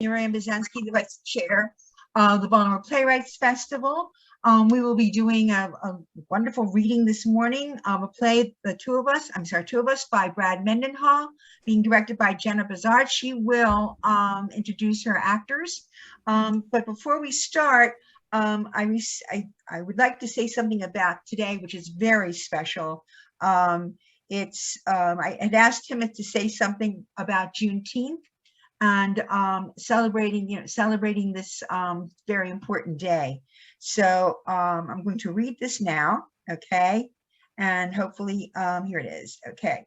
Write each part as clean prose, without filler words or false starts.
Miriam Bazansky, the Vice Chair of the Baltimore Playwrights Festival. We will be doing a wonderful reading this morning of a play, Two of Us by Brad Mendenhall, being directed by Jenna Buzard. She will introduce her actors. But before we start, I would like to say something about today, which is very special. I had asked Timothy to say something about Juneteenth and celebrating this very important day. So I'm going to read this now, okay? And hopefully, here it is, okay.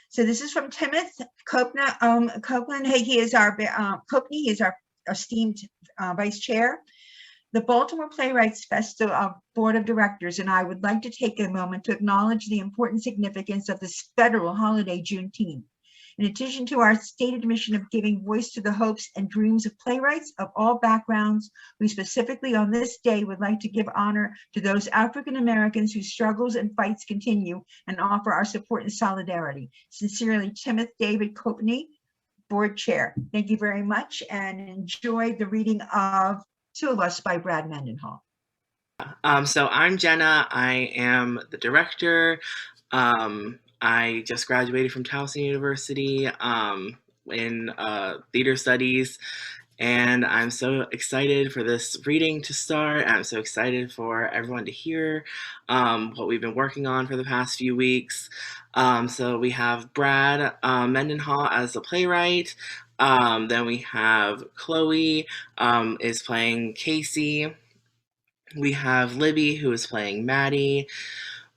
So this is from Timothy Copeland. Hey, he is our esteemed vice chair. The Baltimore Playwrights Festival Board of Directors and I would like to take a moment to acknowledge the important significance of this federal holiday, Juneteenth. In addition to our stated mission of giving voice to the hopes and dreams of playwrights of all backgrounds, we specifically on this day would like to give honor to those African Americans whose struggles and fights continue and offer our support and solidarity. Sincerely, Timothy David Copney, Board Chair. Thank you very much and enjoy the reading of Two of Us by Brad Mendenhall. So I'm Jenna. I am the director. I just graduated from Towson University in theater studies, and I'm so excited for this reading to start. I'm so excited for everyone to hear what we've been working on for the past few weeks. So we have Brad Mendenhall as the playwright. Then we have Chloe is playing Casey. We have Libby, who is playing Maddie.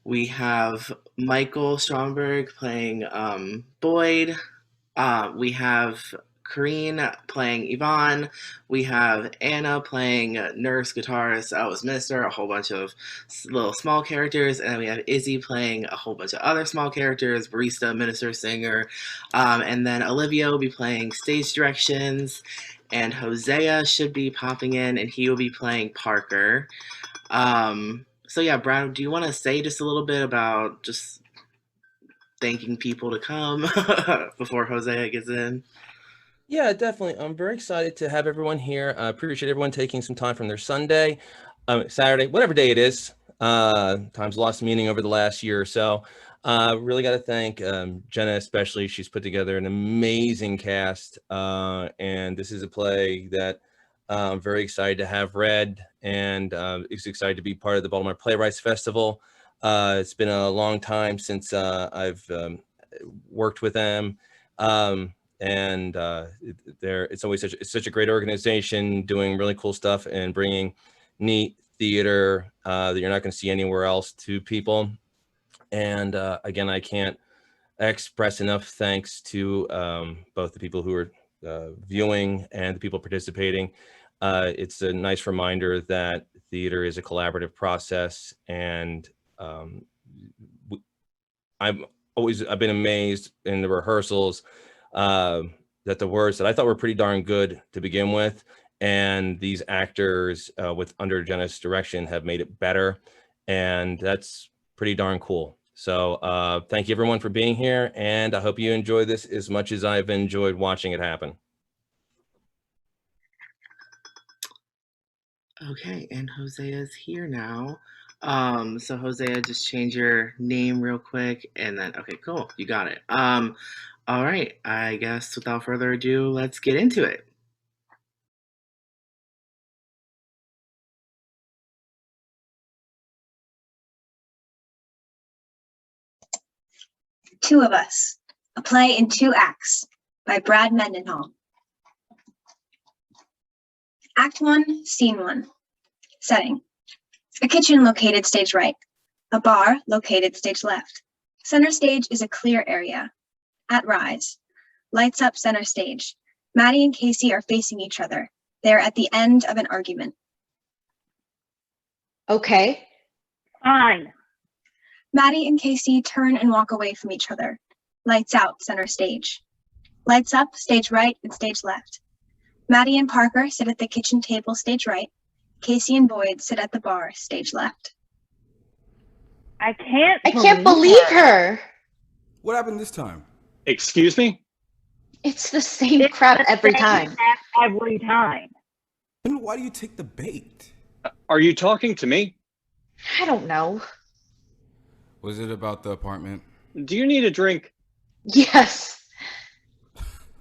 We have Michael Stromberg playing Boyd. We have Corrine playing Yvonne. We have Anna playing nurse, guitarist, minister, a whole bunch of little small characters. And then we have Izzy playing a whole bunch of other small characters, barista, minister, singer. And then Olivia will be playing stage directions. And Hosea should be popping in, and he will be playing Parker. So yeah, Brad, do you want to say just a little bit about just thanking people to come before Hosea gets in? Yeah, definitely. I'm very excited to have everyone here. I appreciate everyone taking some time from their Sunday, Saturday, whatever day it is. Time's lost meaning over the last year or so. Really got to thank Jenna, especially. She's put together an amazing cast, and this is a play that I'm very excited to have read, and is excited to be part of the Baltimore Playwrights Festival. It's been a long time since I've worked with them, and it's always such a great organization, doing really cool stuff and bringing neat theater that you're not going to see anywhere else to people. And again, I can't express enough thanks to both the people who are viewing and the people participating. It's a nice reminder that theater is a collaborative process, and I've been amazed in the rehearsals that the words that I thought were pretty darn good to begin with, and these actors under Jenna's direction have made it better, and that's pretty darn cool. So thank you everyone for being here, and I hope you enjoy this as much as I've enjoyed watching it happen. Okay, and Hosea's here now. So Hosea, just change your name real quick, and then, okay, cool, you got it. All right, I guess without further ado, let's get into it. Two of Us, a play in 2 acts by Brad Mendenhall. Act 1, Scene 1. Setting: a kitchen located stage right, a bar located stage left. Center stage is a clear area. At rise, lights up center stage. Maddie and Casey are facing each other. They are at the end of an argument. Okay. Fine. Maddie and Casey turn and walk away from each other. Lights out center stage. Lights up stage right and stage left. Maddie and Parker sit at the kitchen table stage right. Casey and Boyd sit at the bar stage left. I can't believe her. What happened this time? Excuse me? It's the same crap every time. every time. Then why do you take the bait? Are you talking to me? I don't know. Was it about the apartment? Do you need a drink? Yes.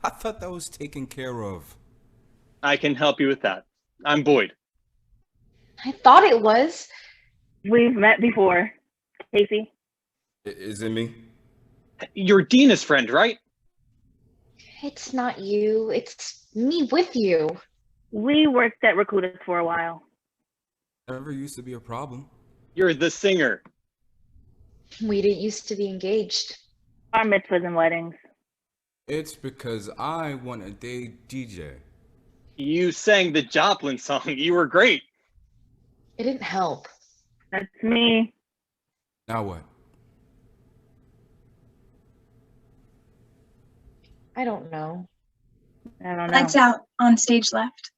I thought that was taken care of. I can help you with that. I'm Boyd. I thought it was. We've met before, Casey. Is it me? You're Dina's friend, right? It's not you. It's me with you. We worked at Recruiters for a while. Never used to be a problem. You're the singer. We didn't used to be engaged. Our mitzvahs and weddings. It's because I want a day DJ. You sang the Joplin song. You were great. It didn't help. That's me. Now what? I don't know. I don't know. Lights out on stage left.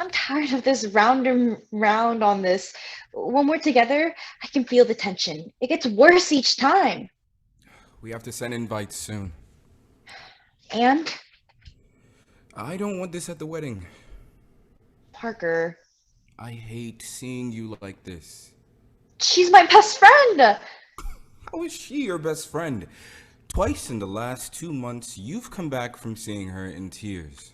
I'm tired of this round and round on this. When we're together, I can feel the tension. It gets worse each time. We have to send invites soon. And I don't want this at the wedding. Parker, I hate seeing you like this. she's my best friend. How is she your best friend? Twice in the last 2 months, you've come back from seeing her in tears.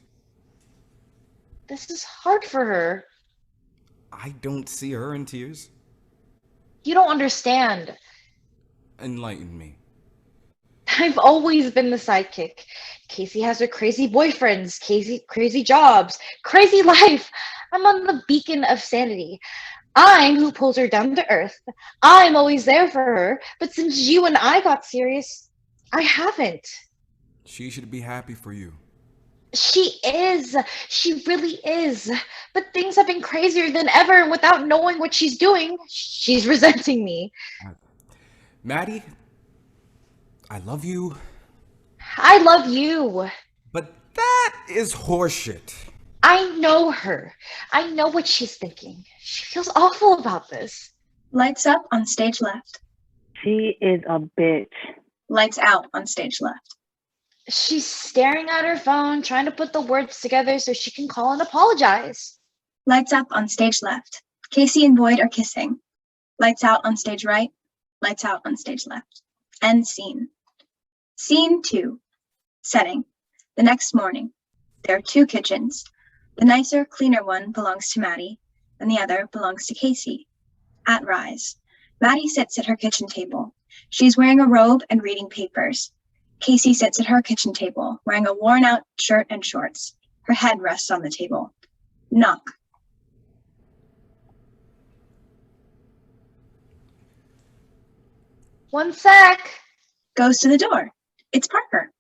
This is hard for her. I don't see her in tears. You don't understand. Enlighten me. I've always been the sidekick. Casey has her crazy boyfriends, crazy jobs, crazy life. I'm on the beacon of sanity. I'm who pulls her down to earth. I'm always there for her. But since you and I got serious, I haven't. She should be happy for you. She is. She really is. But things have been crazier than ever, and without knowing what she's doing, she's resenting me. Maddie, I love you, I love you. but that is horseshit. I know her. I know what she's thinking. She feels awful about this. Lights up on stage left. She is a bitch. Lights out on stage left. She's staring at her phone, trying to put the words together so she can call and apologize. Lights up on stage left. Casey and Boyd are kissing. Lights out on stage right. Lights out on stage left. End scene. Scene 2. Setting. The next morning. There are 2 kitchens. The nicer, cleaner one belongs to Maddie, and the other belongs to Casey. At Rise. Maddie sits at her kitchen table. She's wearing a robe and reading papers. Casey sits at her kitchen table, wearing a worn-out shirt and shorts. Her head rests on the table. Knock. One sec. Goes to the door. It's Parker.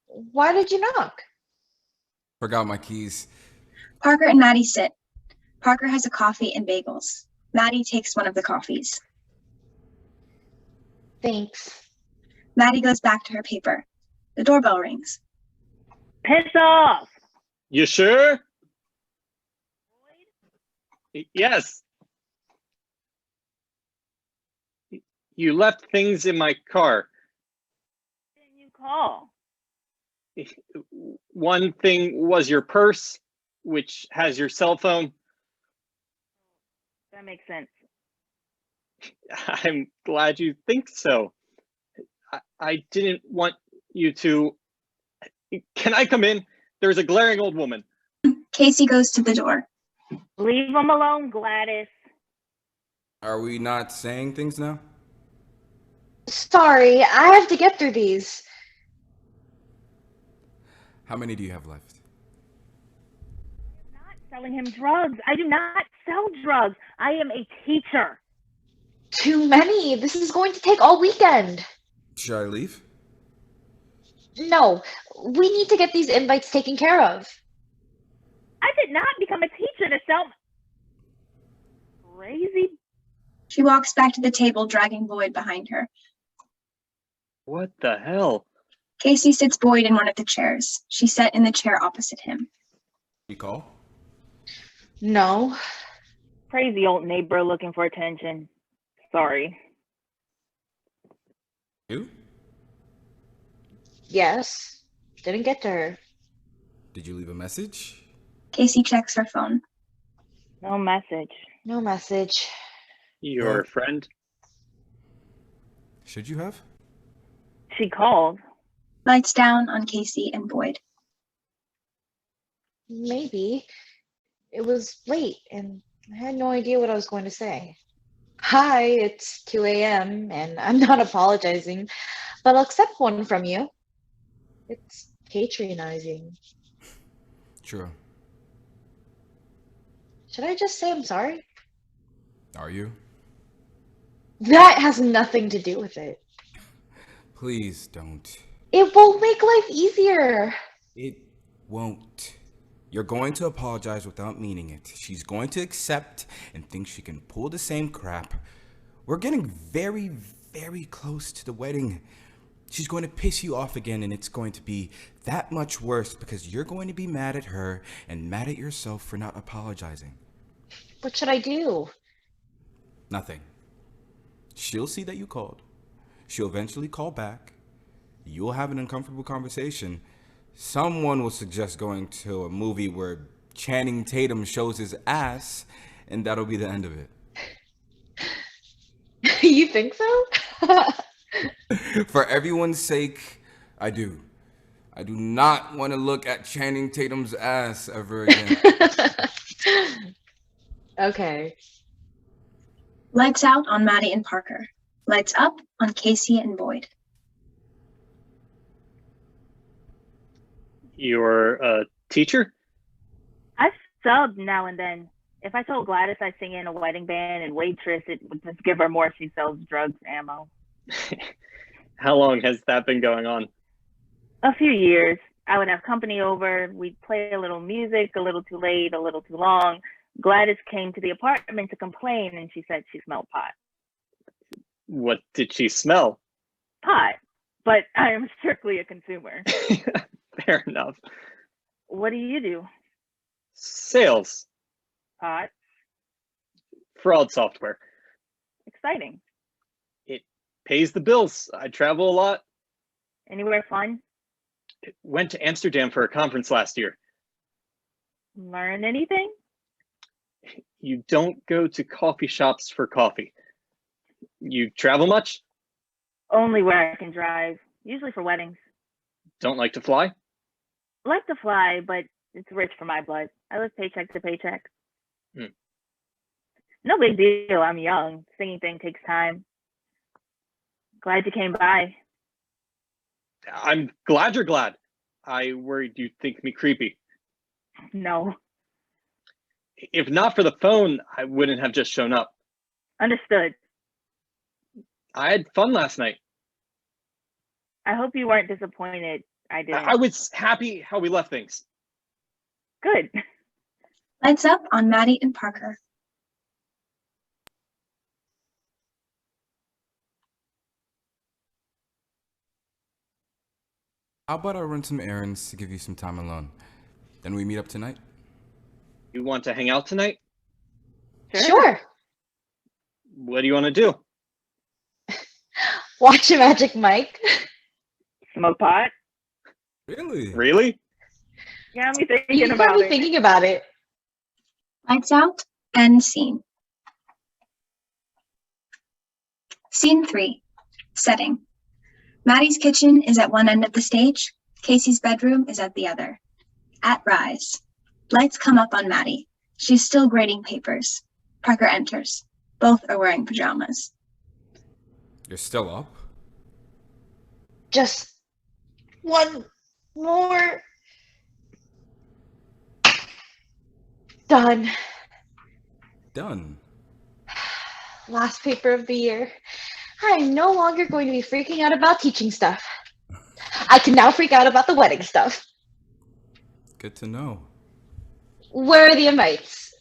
Why did you knock? Forgot my keys. Parker and Maddie sit. Parker has a coffee and bagels. Maddie takes one of the coffees. Thanks. Maddie goes back to her paper. The doorbell rings. Piss off. You sure? Yes. You left things in my car. Didn't you call? One thing was your purse, which has your cell phone. That makes sense. I'm glad you think so. I didn't want you to. Can I come in? There's a glaring old woman. Casey goes to the door. Leave them alone, Gladys. Are we not saying things now? Sorry, I have to get through these. How many do you have left? I'm not selling him drugs. I do not sell drugs. I am a teacher. Too many. This is going to take all weekend. Should I leave? No, we need to get these invites taken care of. I did not become a teacher to sell. Crazy. She walks back to the table, dragging Boyd behind her. What the hell? Casey sits Boyd in one of the chairs. She sat in the chair opposite him. You call? No. Crazy old neighbor looking for attention. Sorry. You? Yes. Didn't get to her. Did you leave a message? Casey checks her phone. No message. No message. Your friend? Should you have? She called. Lights down on Casey and Boyd. Maybe. It was late and I had no idea what I was going to say. Hi, it's 2 a.m. and I'm not apologizing, but I'll accept one from you. It's patronizing. True. Should I just say I'm sorry? Are you? That has nothing to do with it. Please don't. It will make life easier. It won't. You're going to apologize without meaning it. She's going to accept and think she can pull the same crap. We're getting very, very close to the wedding. She's going to piss you off again, and it's going to be that much worse because you're going to be mad at her and mad at yourself for not apologizing. What should I do? Nothing. She'll see that you called. She'll eventually call back. You'll have an uncomfortable conversation. Someone will suggest going to a movie where Channing Tatum shows his ass, and that'll be the end of it. You think so? For everyone's sake, I do. I do not want to look at Channing Tatum's ass ever again. Okay. Lights out on Maddie and Parker. Lights up on Casey and Boyd. You're a teacher? I sub now and then. If I told Gladys I sing in a wedding band and waitress, it would just give her more if she sells drugs ammo. How long has that been going on? A few years. I would have company over. We'd play a little music, a little too late, a little too long. Gladys came to the apartment to complain, and she said she smelled pot. What did she smell? Pot. But I am strictly a consumer. Fair enough. What do you do? Sales. Pot. Fraud software. Exciting. It pays the bills. I travel a lot. Anywhere fun? Went to Amsterdam for a conference last year. Learn anything? You don't go to coffee shops for coffee. You travel much? Only where I can drive, usually for weddings. Don't like to fly? Like to fly, but it's rich for my blood. I live paycheck to paycheck. No big deal. I'm young. Singing thing takes time. Glad you came by. I'm glad you're glad. I worried you'd think me creepy. No. If not for the phone, I wouldn't have just shown up. Understood. I had fun last night. I hope you weren't disappointed. I didn't. I was happy how we left things. Good. Lights up on Maddie and Parker. How about I run some errands to give you some time alone? Then we meet up tonight? You want to hang out tonight? Sure. What do you want to do? Watch a Magic Mike. Smoke pot? Really? Really? Yeah, me thinking You got about me it. thinking about it. Lights out and scene. Scene 3. Setting. Maddie's kitchen is at one end of the stage. Casey's bedroom is at the other. At Rise. Lights come up on Maddie. She's still grading papers. Parker enters. Both are wearing pajamas. You're still up? Just one more. Done. Done. Last paper of the year. I'm no longer going to be freaking out about teaching stuff. I can now freak out about the wedding stuff. Good to know. Where are the invites?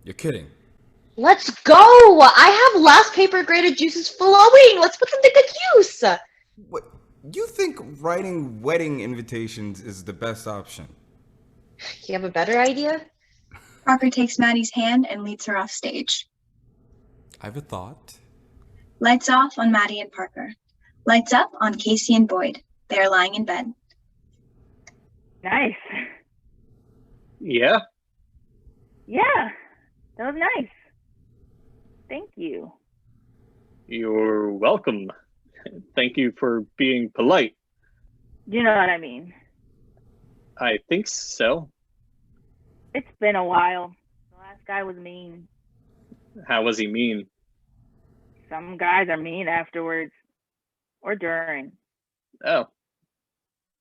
You're kidding. Let's go! I have last paper graded juices flowing! Let's put them to good use! What? You think writing wedding invitations is the best option? You have a better idea? Parker takes Maddie's hand and leads her off stage. I have a thought. Lights off on Maddie and Parker. Lights up on Casey and Boyd. They are lying in bed. Nice. Yeah? Yeah, that was nice. Thank you. You're welcome. Thank you for being polite. You know what I mean. I think so. It's been a while. The last guy was mean. How was he mean? Some guys are mean afterwards or during. Oh,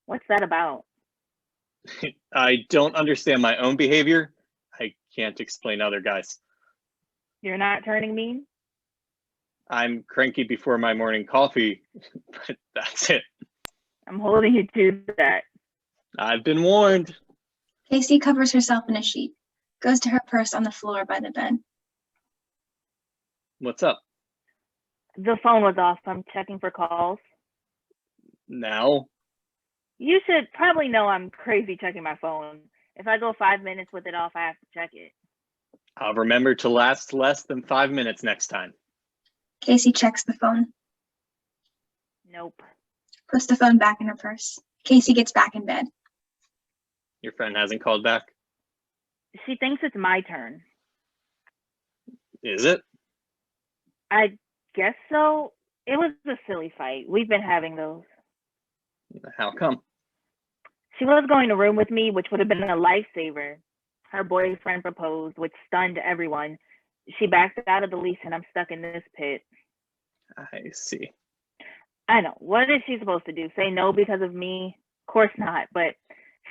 What's that about? I don't understand my own behavior. I can't explain other guys. You're not turning mean? I'm cranky before my morning coffee, but that's it. I'm holding you to that. I've been warned. Casey covers herself in a sheet, goes to her purse on the floor by the bed. What's up? The phone was off. I'm checking for calls. Now? You should probably know I'm crazy checking my phone. If I go 5 minutes with it off, I have to check it. I'll remember to last less than 5 minutes next time. Casey checks the phone, Nope. puts the phone back in her purse. Casey gets back in bed. Your friend hasn't called back? She thinks it's my turn. Is it? I guess so. It was a silly fight. We've been having those. How come? She was going to room with me, which would have been a lifesaver. Her boyfriend proposed, which stunned everyone. She backed out of the lease and I'm stuck in this pit. I see. I know. What is she supposed to do? Say no because of me? Of course not, but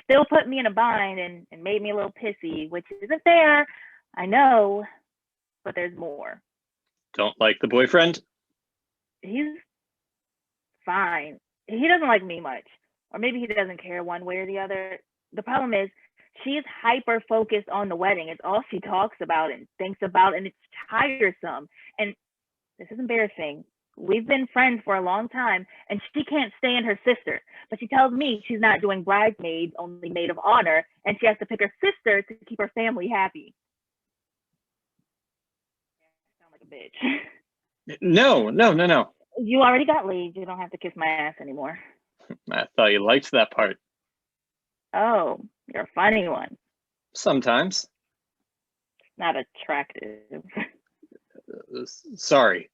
still put me in a bind and made me a little pissy, which isn't fair. I know, but there's more. Don't like the boyfriend? He's fine. He doesn't like me much, or maybe he doesn't care one way or the other. The problem is she is hyper focused on the wedding. It's all she talks about and thinks about, and it's tiresome. And this is embarrassing. We've been friends for a long time, and she can't stand her sister. But she tells me she's not doing bridesmaids, only maid of honor, and she has to pick her sister to keep her family happy. I sound like a bitch. No. You already got laid. You don't have to kiss my ass anymore. I thought you liked that part. Oh, you're a funny one. Sometimes. Not attractive. Sorry.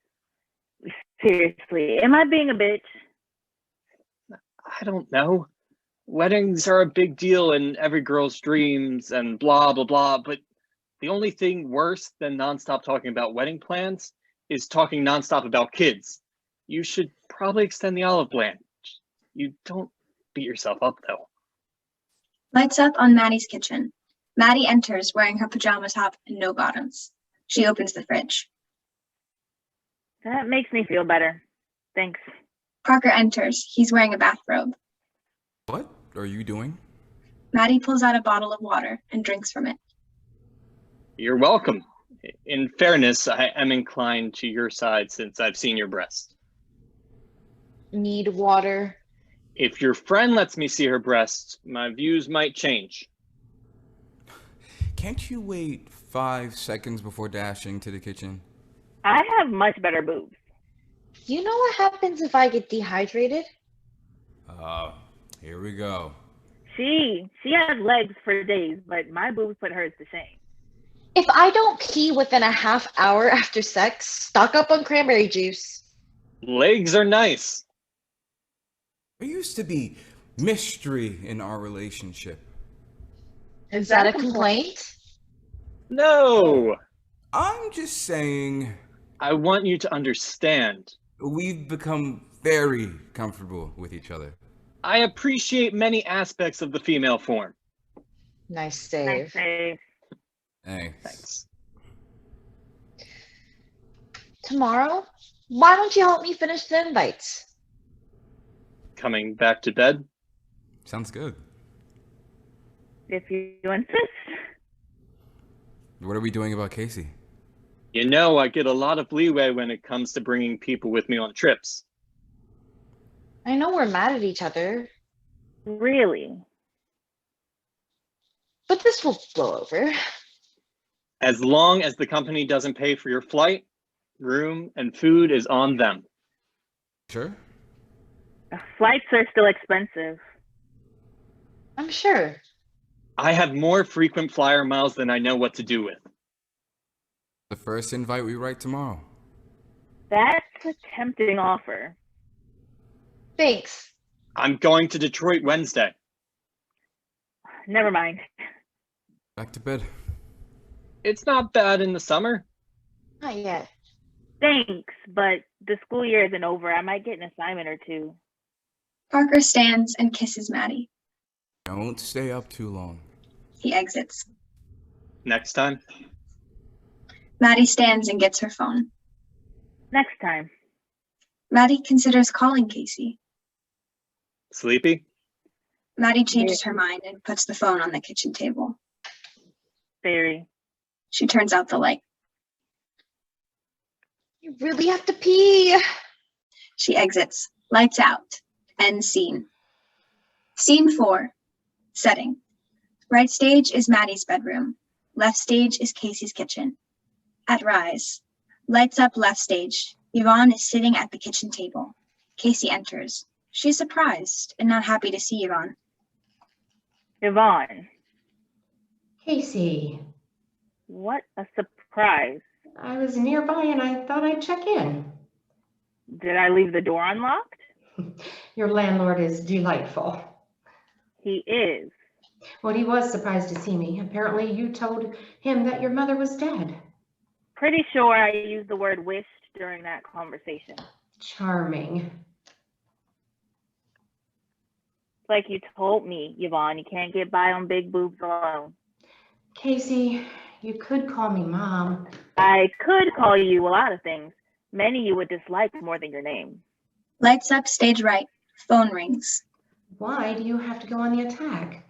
Seriously, am I being a bitch? I don't know. Weddings are a big deal in every girl's dreams and blah, blah, blah. But the only thing worse than nonstop talking about wedding plans is talking nonstop about kids. You should probably extend the olive branch. You don't beat yourself up, though. Lights up on Maddie's kitchen. Maddie enters wearing her pajama top and no bottoms. She opens the fridge. That makes me feel better. Thanks. Parker enters. He's wearing a bathrobe. What are you doing? Maddie pulls out a bottle of water and drinks from it. You're welcome. In fairness, I am inclined to your side since I've seen your breast. Need water. If your friend lets me see her breast, my views might change. Can't you wait 5 seconds before dashing to the kitchen? I have much better boobs. You know what happens if I get dehydrated? Here we go. She has legs for days, but my boobs put hers to shame. If I don't pee within a half hour after sex, stock up on cranberry juice. Legs are nice. There used to be mystery in our relationship. Is that a complaint? No. I'm just saying I want you to understand. we've become very comfortable with each other. I appreciate many aspects of the female form. Nice save. Nice. Hey. Thanks. Tomorrow, why don't you help me finish the invites? Coming back to bed? Sounds good. If you insist. What are we doing about Casey? You know, I get a lot of leeway when it comes to bringing people with me on trips. I know we're mad at each other, Really? but this will blow over. As long as the company doesn't pay for your flight, room, and food is on them. Sure. Flights are still expensive. I'm sure. I have more frequent flyer miles than I know what to do with. The first invite we write tomorrow. That's a tempting offer. Thanks. I'm going to Detroit Wednesday. Never mind. Back to bed. It's not bad in the summer. Not yet. Thanks, but the school year isn't over. I might get an assignment or two. Parker stands and kisses Maddie. Don't stay up too long. He exits. Next time. Maddie stands and gets her phone. Next time. Maddie considers calling Casey. Sleepy? Maddie changes her mind and puts the phone on the kitchen table. Very. She turns out the light. You really have to pee. She exits. Lights out. End scene. Scene 4. Setting. Right stage is Maddie's bedroom. Left stage is Casey's kitchen. At Rise. Lights up left stage. Yvonne is sitting at the kitchen table. Casey enters. She's surprised and not happy to see Yvonne. Yvonne, Casey, what a surprise. I was nearby and I thought I'd check in. Did I leave the door unlocked? Your landlord is delightful. He is. Well, he was surprised to see me. Apparently you told him that your mother was dead. Pretty sure I used the word wished during that conversation. Charming. Like you told me, Yvonne, you can't get by on big boobs alone. Casey, you could call me Mom. I could call you a lot of things. Many you would dislike more than your name. Lights up stage right. Phone rings. Why do you have to go on the attack?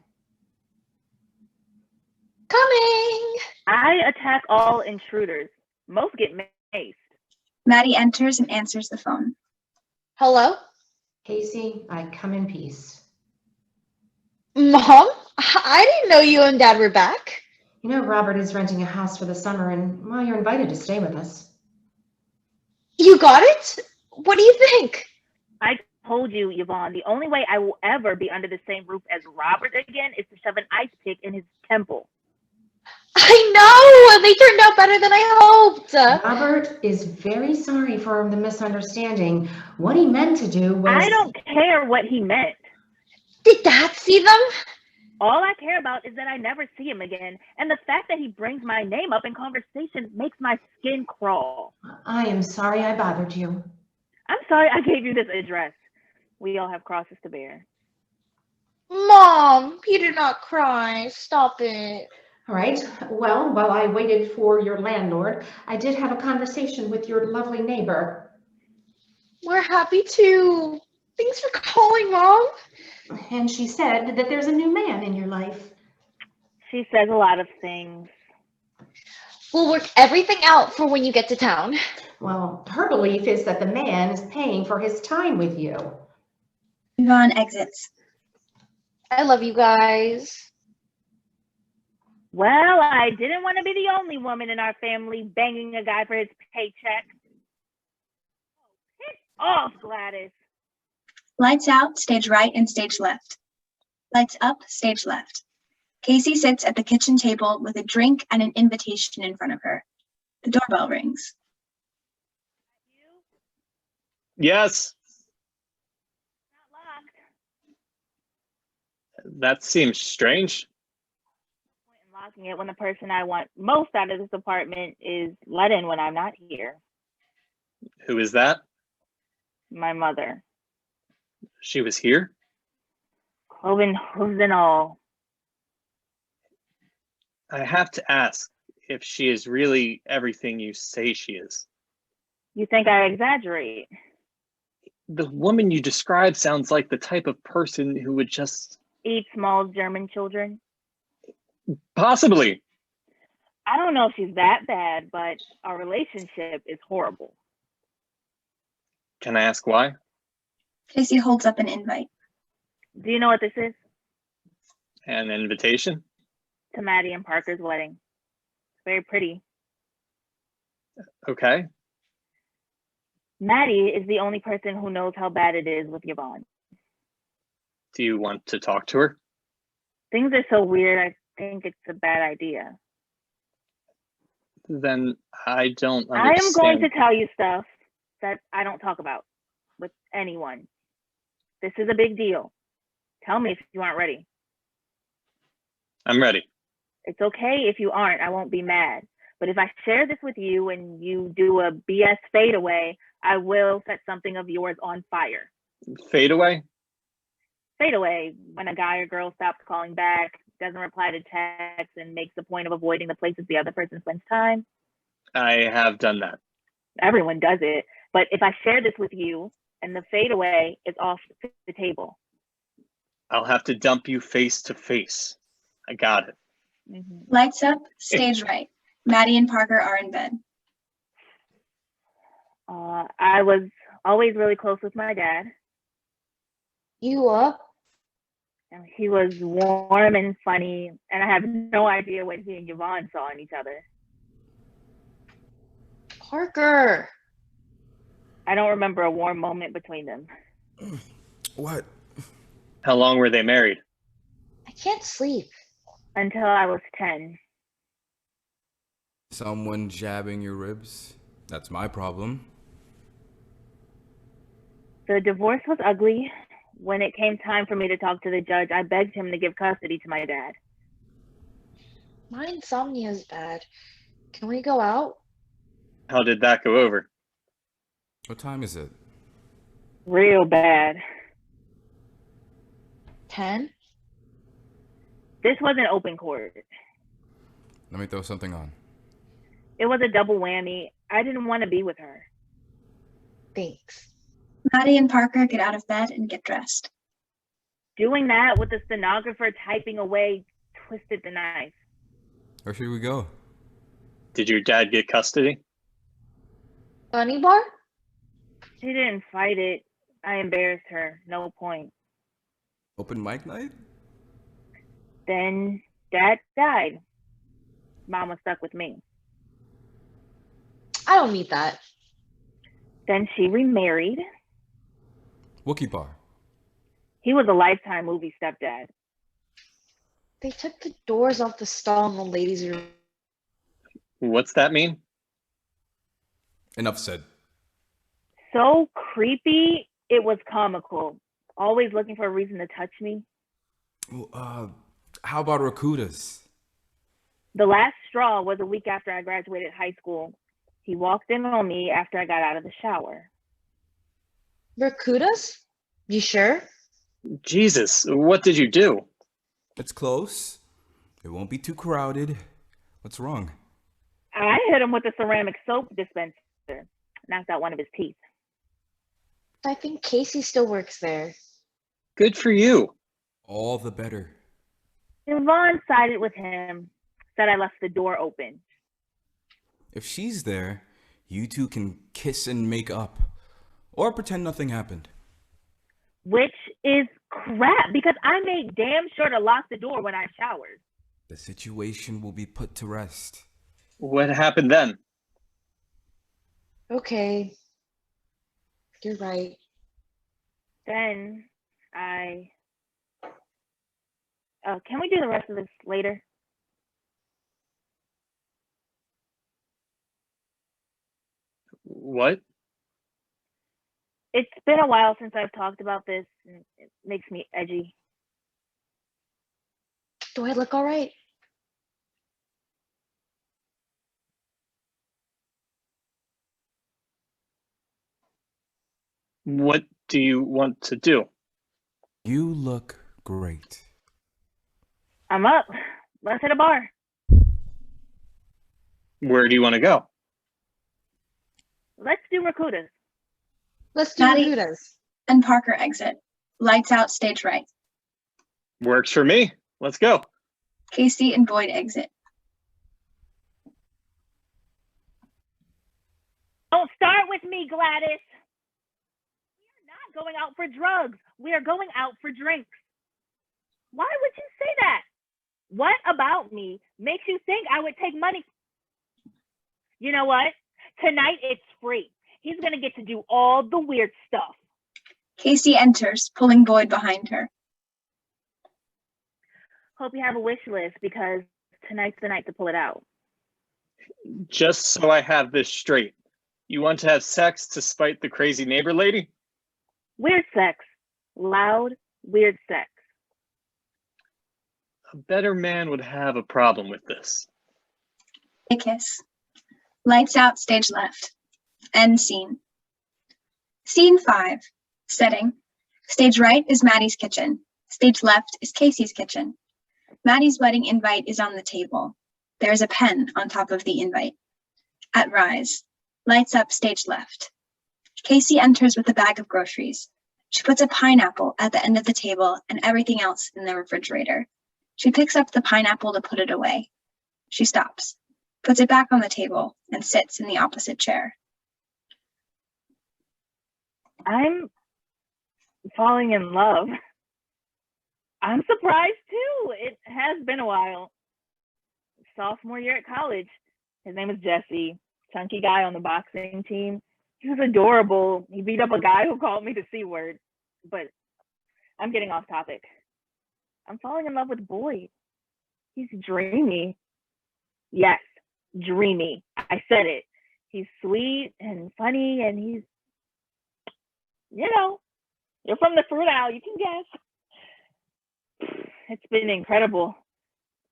Coming. I attack all intruders. Most get maced. Maddie enters and answers the phone. Hello? Casey, I come in peace. Mom? I didn't know you and Dad were back. You know, Robert is renting a house for the summer and, well, you're invited to stay with us. You got it? What do you think? I told you, Yvonne, the only way I will ever be under the same roof as Robert again is to shove an ice pick in his temple. I know! They turned out better than I hoped. Robert is very sorry for the misunderstanding. What he meant to do was... I don't care what he meant. Did Dad see them? All I care about is that I never see him again. And the fact that he brings my name up in conversation makes my skin crawl. I am sorry I bothered you. I'm sorry I gave you this address. We all have crosses to bear. Mom, you did not cry. Stop it. All right. Well, while I waited for your landlord, I did have a conversation with your lovely neighbor. We're happy too. Thanks for calling, Mom. And she said that there's a new man in your life. She says a lot of things. We'll work everything out for when you get to town. Well, her belief is that the man is paying for his time with you. Yvonne exits. I love you guys. Well, I didn't want to be the only woman in our family banging a guy for his paycheck. Piss off, Gladys. Lights out, stage right and stage left. Lights up, stage left. Casey sits at the kitchen table with a drink and an invitation in front of her. The doorbell rings. Yes. Not locked. That seems strange. No point in locking it when the person I want most out of this apartment is let in when I'm not here. Who is that? My mother. She was here? Cloven hooves and all. I have to ask if she is really everything you say she is. You think I exaggerate? The woman you describe sounds like the type of person who would just... Eat small German children? Possibly. I don't know if she's that bad, but our relationship is horrible. Can I ask why? Casey holds up an invite. Do you know what this is? An invitation? To Maddie and Parker's wedding. It's very pretty. Okay. Maddie is the only person who knows how bad it is with Yvonne. Do you want to talk to her? Things are so weird, I think it's a bad idea. Then I don't I am going to understand. tell you stuff that I don't talk about with anyone. This is a big deal. Tell me if you aren't ready. I'm ready. It's okay if you aren't, I won't be mad. But if I share this with you and you do a BS fadeaway, I will set something of yours on fire. Fade away? Fadeaway, when a guy or girl stops calling back, doesn't reply to texts, and makes a point of avoiding the places the other person spends time. I have done that. Everyone does it. But if I share this with you and the fadeaway is off the table. I'll have to dump you face to face. I got it. Mm-hmm. Lights up, stage right. Maddie and Parker are in bed. I was always really close with my dad. You up? And he was warm and funny, and I have no idea what he and Yvonne saw in each other. Parker. I don't remember a warm moment between them. What? How long were they married? I can't sleep. Until I was 10. Someone jabbing your ribs? That's my problem. The divorce was ugly. When it came time for me to talk to the judge, I begged him to give custody to my dad. My insomnia is bad. Can we go out? How did that go over? What time is it? Real bad. 10? This wasn't open court. Let me throw something on. It was a double whammy. I didn't want to be with her. Thanks. Maddie and Parker get out of bed and get dressed. Doing that with the stenographer typing away twisted the knife. Where should we go? Did your dad get custody? Bunny bar? She didn't fight it. I embarrassed her. No point. Open mic night? Then Dad died. Mom was stuck with me. I don't need that. Then she remarried. Wookie bar. He was a Lifetime movie stepdad. They took the doors off the stall in the ladies' room. What's that mean? Enough said. So creepy, it was comical. Always looking for a reason to touch me. Well, how about Rakutas? The last straw was a week after I graduated high school. He walked in on me after I got out of the shower. Rakutas? You sure? Jesus, what did you do? It's close. It won't be too crowded. What's wrong? I hit him with a ceramic soap dispenser. Knocked out one of his teeth. I think Casey still works there. Good for you. All the better. Yvonne sided with him, said I left the door open. If she's there, you two can kiss and make up. Or pretend nothing happened. Which is crap, because I made damn sure to lock the door when I showered. The situation will be put to rest. What happened then? Okay. You're right. Then can we do the rest of this later? What? It's been a while since I've talked about this, and it makes me edgy. Do I look all right? What do you want to do? You look great. I'm up. Let's hit a bar. Where do you want to go? Let's do Rakutas. Let's do Maddie Rakutas. and Parker exit. Lights out, stage right. Works for me. Let's go. Casey and Boyd exit. Don't start with me, Gladys. We are not going out for drugs. We are going out for drinks. Why would you say that? What about me makes you think I would take money? You know what? Tonight it's free. He's going to get to do all the weird stuff. Casey enters, pulling Boyd behind her. Hope you have a wish list because tonight's the night to pull it out. Just so I have this straight, you want to have sex to spite the crazy neighbor lady? Weird sex. Loud, weird sex. A better man would have a problem with this. They kiss. Lights out, stage left. End scene. Scene 5. Setting. Stage right is Maddie's kitchen. Stage left is Casey's kitchen. Maddie's wedding invite is on the table. There is a pen on top of the invite. At Rise. Lights up, stage left. Casey enters with a bag of groceries. She puts a pineapple at the end of the table and everything else in the refrigerator. She picks up the pineapple to put it away. She stops, puts it back on the table, and sits in the opposite chair. I'm falling in love. I'm surprised too. It has been a while. Sophomore year at college. His name is Jesse, chunky guy on the boxing team. He was adorable. He beat up a guy who called me the C word, but I'm getting off topic. I'm falling in love with Boyd. He's dreamy. Yes, dreamy. I said it. He's sweet and funny, and he's, you're from the Fruit Owl, you can guess. It's been incredible.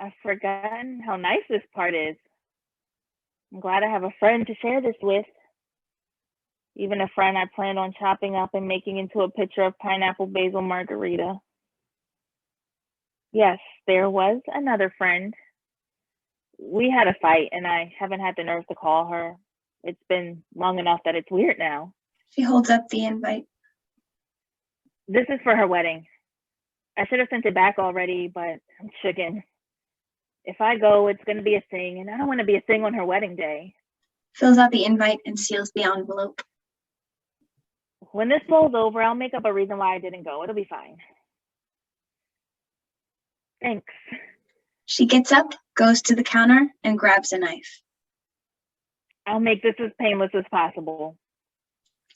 I've forgotten how nice this part is. I'm glad I have a friend to share this with. Even a friend I planned on chopping up and making into a picture of pineapple basil margarita. Yes, there was another friend. We had a fight and I haven't had the nerve to call her. It's been long enough that it's weird now. She holds up the invite. This is for her wedding. I should have sent it back already, but I'm chicken. If I go, it's going to be a thing, and I don't want to be a thing on her wedding day. Fills out the invite and seals the envelope. When this blows over, I'll make up a reason why I didn't go. It'll be fine. Thanks. She gets up, goes to the counter, and grabs a knife. I'll make this as painless as possible.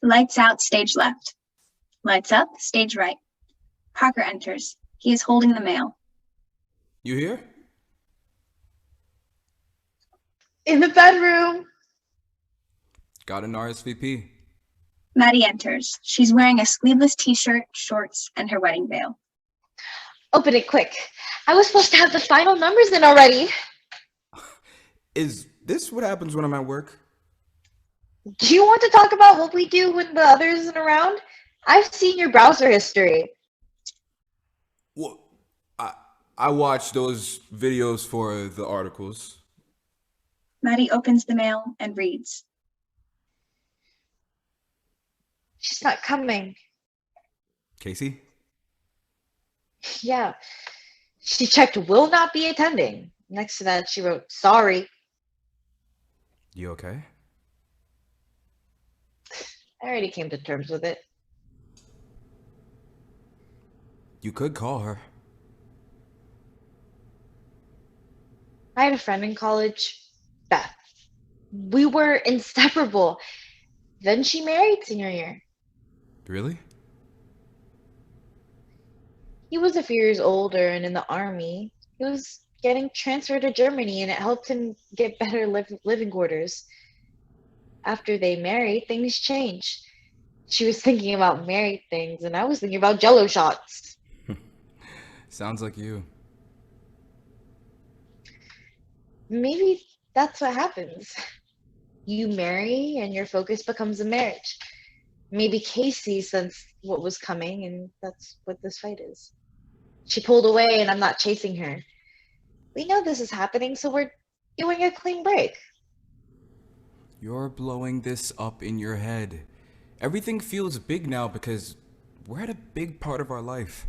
Lights out, stage left. Lights up, stage right. Parker enters. He is holding the mail. You here? In the bedroom. Got an RSVP. Maddie enters. She's wearing a sleeveless t-shirt, shorts, and her wedding veil. Open it quick. I was supposed to have the final numbers in already. Is this what happens when I'm at work? Do you want to talk about what we do when the other isn't around? I've seen your browser history. Well, I watched those videos for the articles. Maddie opens the mail and reads. She's not coming. Casey? Yeah. She checked will not be attending. Next to that, she wrote, sorry. You okay? I already came to terms with it. You could call her. I had a friend in college, Beth. We were inseparable. Then she married senior year. Really? He was a few years older and in the army. He was getting transferred to Germany and it helped him get better living quarters. After they married, things changed. She was thinking about married things and I was thinking about Jell-O shots. Sounds like you. Maybe that's what happens. You marry and your focus becomes a marriage. Maybe Casey sensed what was coming and that's what this fight is. She pulled away and I'm not chasing her. We know this is happening, so we're doing a clean break. You're blowing this up in your head. Everything feels big now because we're at a big part of our life.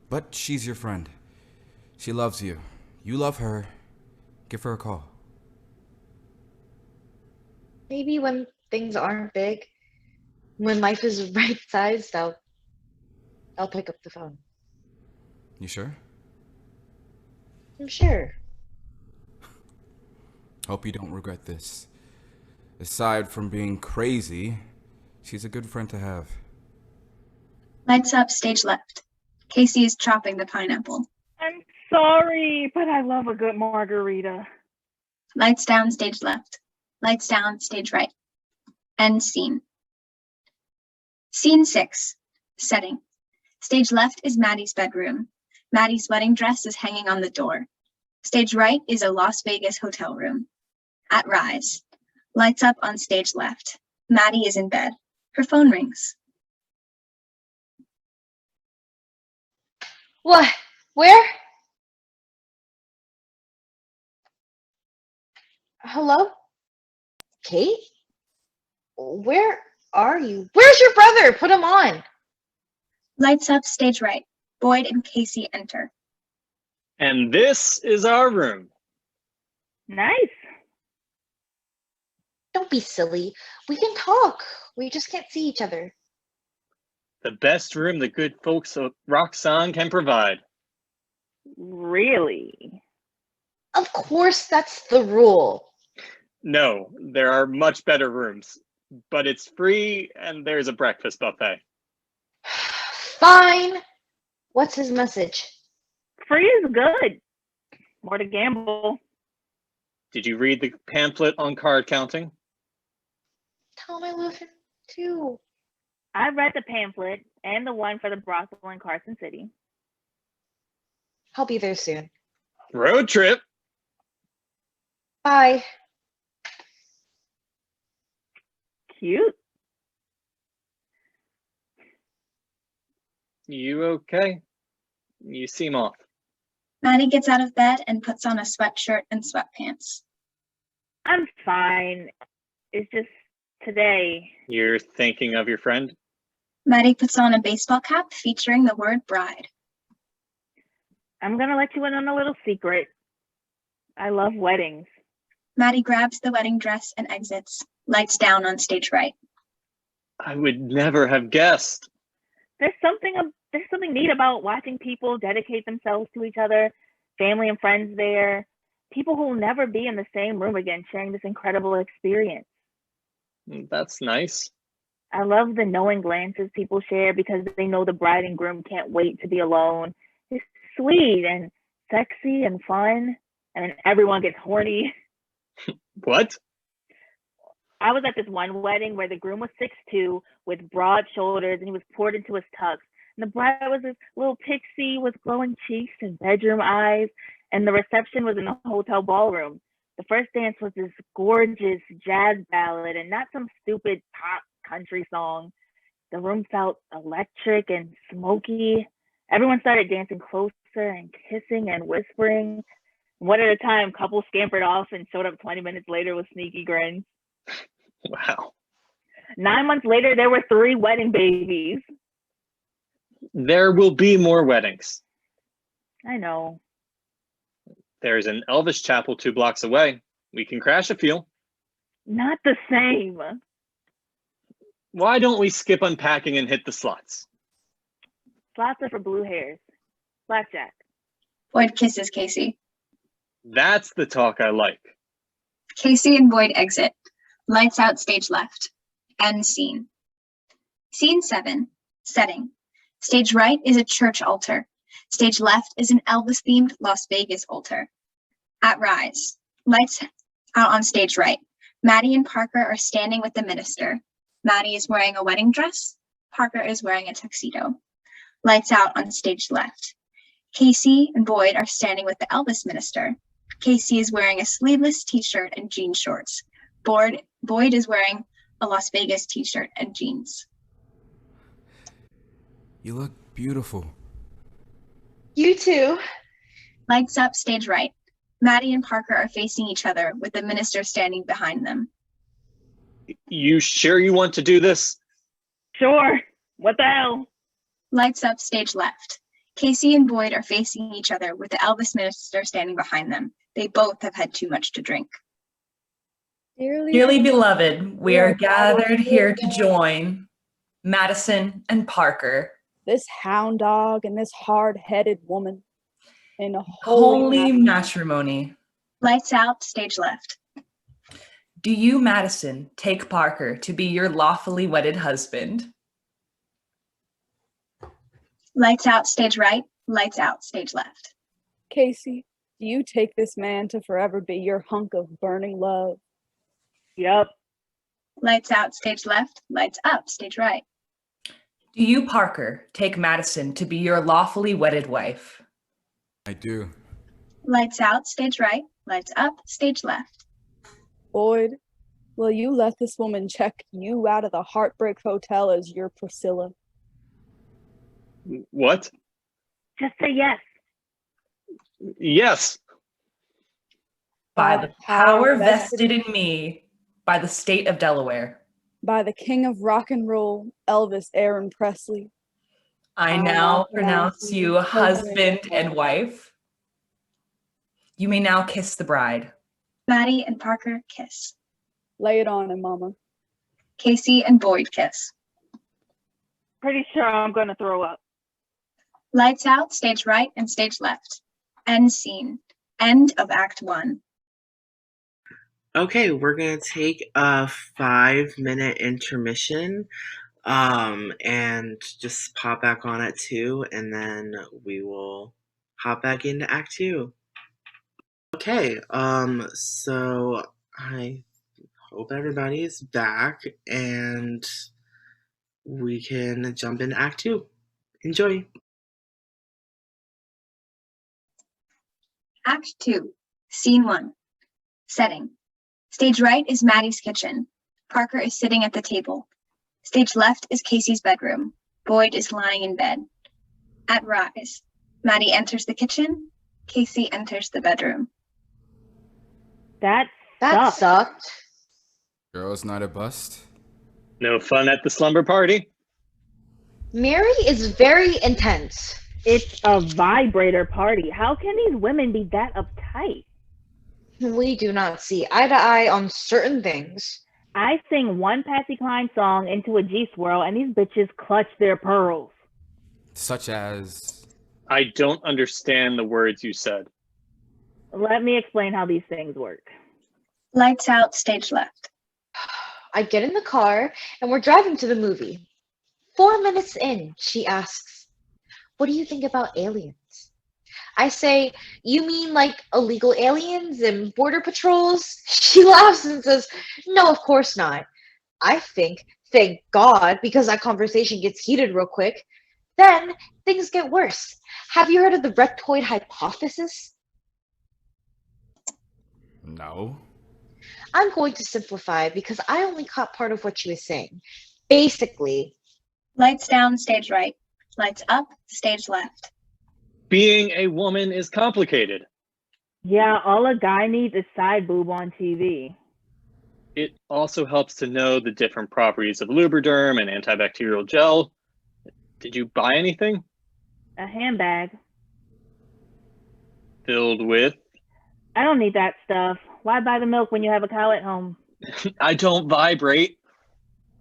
But she's your friend. She loves you. You love her. Give her a call. Maybe when things aren't big, when life is right-sized, I'll pick up the phone. You sure? I'm sure. Hope you don't regret this. Aside from being crazy, she's a good friend to have. Lights up, stage left. Casey is chopping the pineapple. I'm sorry, but I love a good margarita. Lights down, stage left. Lights down, stage right. End scene. Scene 6. Setting. Stage left is Maddie's bedroom. Maddie's wedding dress is hanging on the door. Stage right is a Las Vegas hotel room. At Rise. Lights up on stage left. Maddie is in bed. Her phone rings. What? Where? Hello? Kate? Where are you? Where's your brother? Put him on. Lights up, stage right. Boyd and Casey enter. And this is our room. Nice. Don't be silly. We can talk. We just can't see each other. The best room the good folks of Roxanne can provide. Really? Of course, that's the rule. No, there are much better rooms, but it's free and there's a breakfast buffet. Fine. What's his message? Free is good. More to gamble. Did you read the pamphlet on card counting? Tell him I love him too. I read the pamphlet and the one for the brothel in Carson City. I'll be there soon. Road trip. Bye. Cute. You okay? You seem off. Maddie gets out of bed and puts on a sweatshirt and sweatpants. I'm fine. It's just today. You're thinking of your friend? Maddie puts on a baseball cap featuring the word bride. I'm going to let you in on a little secret. I love weddings. Maddie grabs the wedding dress and exits. Lights down on stage right. I would never have guessed. There's something neat about watching people dedicate themselves to each other, family and friends there, people who will never be in the same room again, sharing this incredible experience. That's nice. I love the knowing glances people share because they know the bride and groom can't wait to be alone. It's sweet and sexy and fun, and then everyone gets horny. What? I was at this one wedding where the groom was 6'2" with broad shoulders and he was poured into his tux. And the bride was this little pixie with glowing cheeks and bedroom eyes. And the reception was in a hotel ballroom. The first dance was this gorgeous jazz ballad and not some stupid pop country song. The room felt electric and smoky. Everyone started dancing closer and kissing and whispering. One at a time, couples scampered off and showed up 20 minutes later with sneaky grins. Wow. 9 months later, there were 3 wedding babies. There will be more weddings. I know. There's an Elvis chapel 2 blocks away. We can crash a few. Not the same. Why don't we skip unpacking and hit the slots? Slots are for blue hairs. Blackjack. Boyd kisses Casey. That's the talk I like. Casey and Boyd exit. Lights out, stage left. End scene. Scene 7. Setting. Stage right is a church altar. Stage left is an Elvis-themed Las Vegas altar. At Rise. Lights out on stage right. Maddie and Parker are standing with the minister. Maddie is wearing a wedding dress. Parker is wearing a tuxedo. Lights out on stage left. Casey and Boyd are standing with the Elvis minister. Casey is wearing a sleeveless t-shirt and jean shorts. Boyd is wearing a Las Vegas t-shirt and jeans. You look beautiful. You too. Lights up, stage right. Maddie and Parker are facing each other with the minister standing behind them. You sure you want to do this? Sure. What the hell? Lights up, stage left. Casey and Boyd are facing each other with the Elvis minister standing behind them. They both have had too much to drink. Dearly beloved, we are gathered here to join Madison and Parker, this hound dog and this hard-headed woman, in a holy matrimony. Lights out, stage left. Do you, Madison, take Parker to be your lawfully wedded husband? Lights out, stage right. Lights out, stage left. Casey, do you take this man to forever be your hunk of burning love? Yep. Lights out, stage left. Lights up, stage right. Do you, Parker, take Madison to be your lawfully wedded wife? I do. Lights out, stage right. Lights up, stage left. Boyd, will you let this woman check you out of the Heartbreak Hotel as your Priscilla? What? Just say yes. Yes. By the power vested in me by the state of Delaware. By the king of rock and roll, Elvis Aaron Presley. I now pronounce you husband and wife. You may now kiss the bride. Maddie and Parker kiss. Lay it on him, Mama. Casey and Boyd kiss. Pretty sure I'm gonna throw up. Lights out, stage right and stage left. End scene. End of Act 1. Okay, we're gonna take a 5-minute intermission, and just pop back on at 2, and then we will hop back into Act 2. Okay, so I hope everybody is back, and we can jump into Act 2. Enjoy. Act 2, Scene 1. Setting. Stage right is Maddie's kitchen. Parker is sitting at the table. Stage left is Casey's bedroom. Boyd is lying in bed. At rise, Maddie enters the kitchen. Casey enters the bedroom. That sucked. Girls not a bust? No fun at the slumber party? Mary is very intense. It's a vibrator party. How can these women be that uptight? We do not see eye to eye on certain things. I sing one Patsy Cline song into a G swirl and these bitches clutch their pearls. Such as? I don't understand the words you said. Let me explain how these things work. Lights out, stage left. I get in the car and we're driving to the movie. 4 minutes in, she asks, "What do you think about aliens?" I say, "You mean like illegal aliens and border patrols?" She laughs and says, "No, of course not." I think, thank God, because that conversation gets heated real quick. Then things get worse. Have you heard of the reptoid hypothesis? No. I'm going to simplify because I only caught part of what she was saying. Basically, Lights down, stage right. Lights up, stage left. Being a woman is complicated. Yeah, all a guy needs is side boob on TV. It also helps to know the different properties of Lubriderm and antibacterial gel. Did you buy anything? A handbag. Filled with? I don't need that stuff. Why buy the milk when you have a cow at home? I don't vibrate.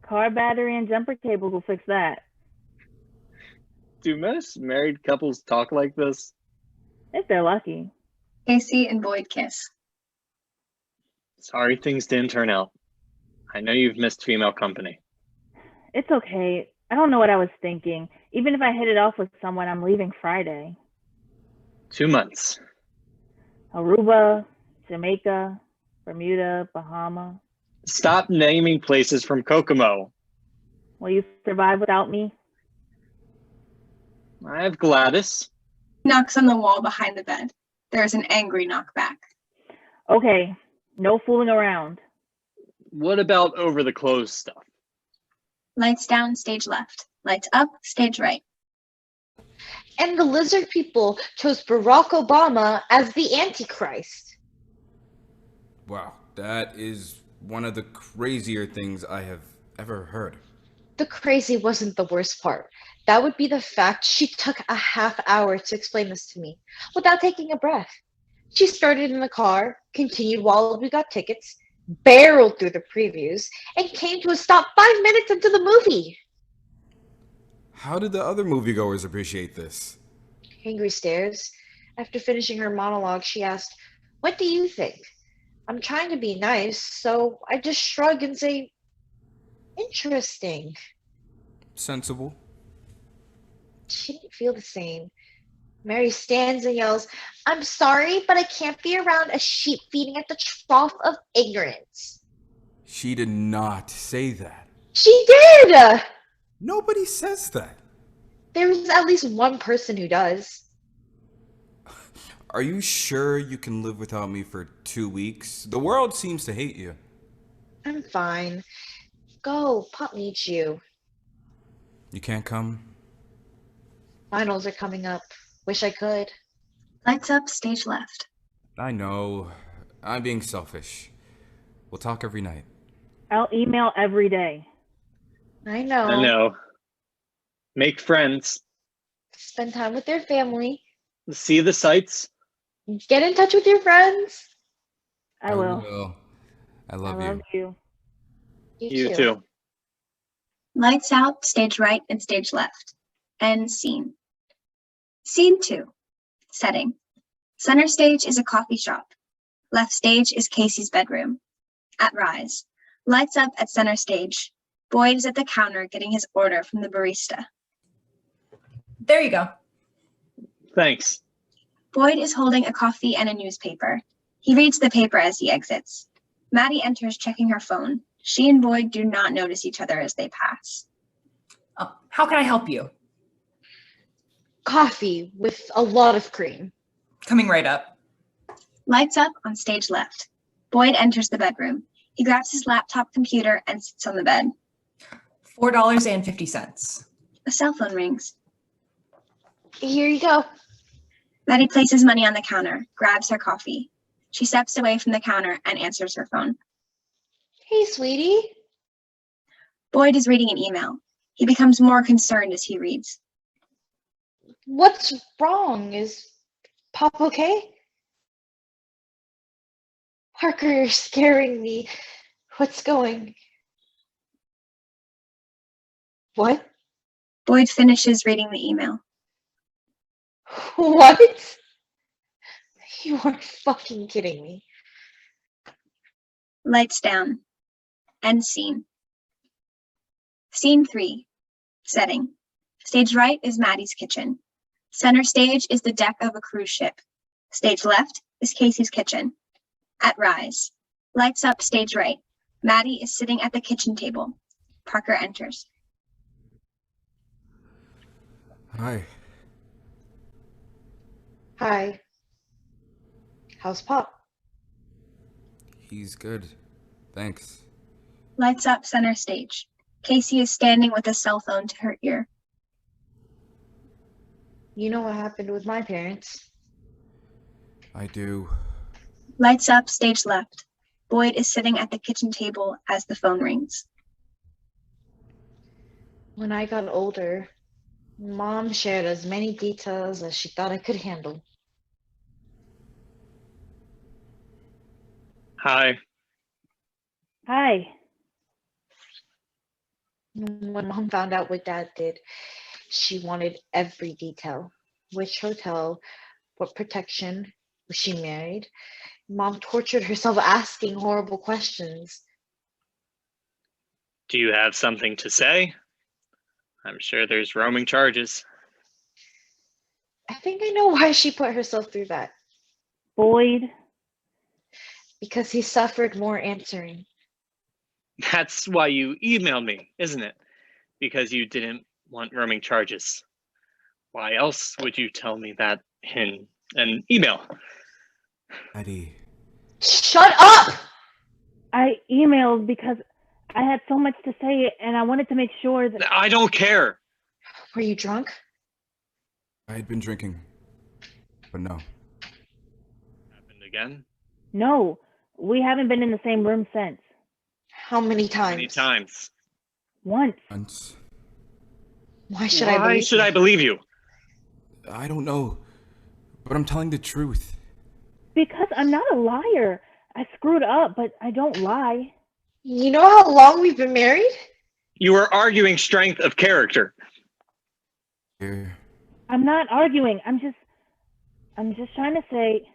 Car battery and jumper cables will fix that. Do most married couples talk like this? If they're lucky. Casey and Boyd kiss. Sorry things didn't turn out. I know you've missed female company. It's okay. I don't know what I was thinking. Even if I hit it off with someone, I'm leaving Friday. 2 months. Aruba, Jamaica, Bermuda, Bahama. Stop naming places from Kokomo. Will you survive without me? I have Gladys. Knocks on the wall behind the bed. There is an angry knockback. Okay, no fooling around. What about over the clothes stuff? Lights down, stage left. Lights up, stage right. and the lizard people chose Barack Obama as the Antichrist. Wow, that is one of the crazier things I have ever heard. The crazy wasn't the worst part. That would be the fact she took a half hour to explain this to me without taking a breath. She started in the car, continued while we got tickets, barreled through the previews, and came to a stop 5 minutes into the movie. How did the other moviegoers appreciate this? Angry stares. After finishing her monologue, she asked, "What do you think?" I'm trying to be nice, so I just shrug and say, "Interesting." Sensible. She didn't feel the same. Mary stands and yells, "I'm sorry, but I can't be around a sheep feeding at the trough of ignorance." She did not say that. She did! Nobody says that. There's at least one person who does. Are you sure you can live without me for 2 weeks? The world seems to hate you. I'm fine. Go, Pop needs you. You can't come? Finals are coming up. Wish I could. Lights up, stage left. I know. I'm being selfish. We'll talk every night. I'll email every day. I know. I know. Make friends. Spend time with their family. See the sights. Get in touch with your friends. I will. I love you. love you. You too. Lights out, stage right and stage left. End scene. Scene 2. Setting. Center stage is a coffee shop. Left stage is Casey's bedroom. At Rise. Lights up at center stage. Boyd is at the counter getting his order from the barista. There you go. Thanks. Boyd is holding a coffee and a newspaper. He reads the paper as he exits. Maddie enters checking her phone. She and Boyd do not notice each other as they pass. Oh, how can I help you? Coffee with a lot of cream. Coming right up. Lights up on stage left. Boyd enters the bedroom. He grabs his laptop computer and sits on the bed. $4.50. A cell phone rings. Here you go. Maddie places money on the counter, grabs her coffee. She steps away from the counter and answers her phone. Hey, sweetie. Boyd is reading an email. He becomes more concerned as he reads. What's wrong? Is Pop okay? Parker, you're scaring me. What's going? What? Boyd finishes reading the email. What? You are fucking kidding me. Lights down. End scene. Scene 3. Setting. Stage right is Maddie's kitchen. Center stage is the deck of a cruise ship. Stage left is Casey's kitchen. At Rise. Lights up, stage right. Maddie is sitting at the kitchen table. Parker enters. Hi. Hi. How's Pop? He's good. Thanks. Lights up, center stage. Casey is standing with a cell phone to her ear. You know what happened with my parents. I do. Lights up, stage left. Boyd is sitting at the kitchen table as the phone rings. When I got older, Mom shared as many details as she thought I could handle. Hi. Hi. When Mom found out what Dad did, she wanted every detail. Which hotel, what protection, was she married? Mom tortured herself asking horrible questions. Do you have something to say? I'm sure there's roaming charges. I think I know why she put herself through that. Boyd. Because he suffered more answering. That's why you emailed me, isn't it? Because you didn't want roaming charges. Why else would you tell me that in an email? Eddie. Shut up! I emailed because I had so much to say and I wanted to make sure that... I don't care. Were you drunk? I had been drinking. But no. Happened again? No, we haven't been in the same room since. How many times? Many times. Once. Once. Why should I believe Why should you? I believe you? I don't know. But I'm telling the truth. Because I'm not a liar. I screwed up, but I don't lie. You know how long we've been married? You are arguing strength of character. Here. I'm not arguing. I'm just trying to say...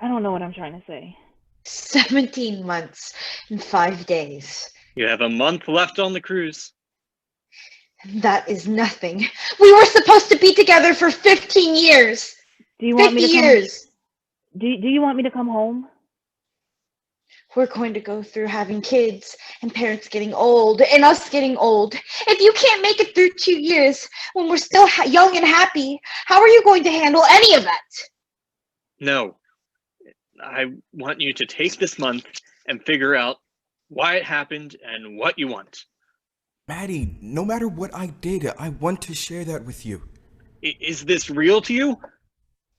I don't know what I'm trying to say. 17 months and 5 days. You have a month left on the cruise. That is nothing. We were supposed to be together for 15 years. Do you want 50 me to years. do you want me to come home? We're going to go through having kids and parents getting old and us getting old. If you can't make it through 2 years when we're still young and happy, how are you going to handle any of that? No. I want you to take this month and figure out why it happened and what you want. Maddie, no matter what I did, I want to share that with you. Is this real to you?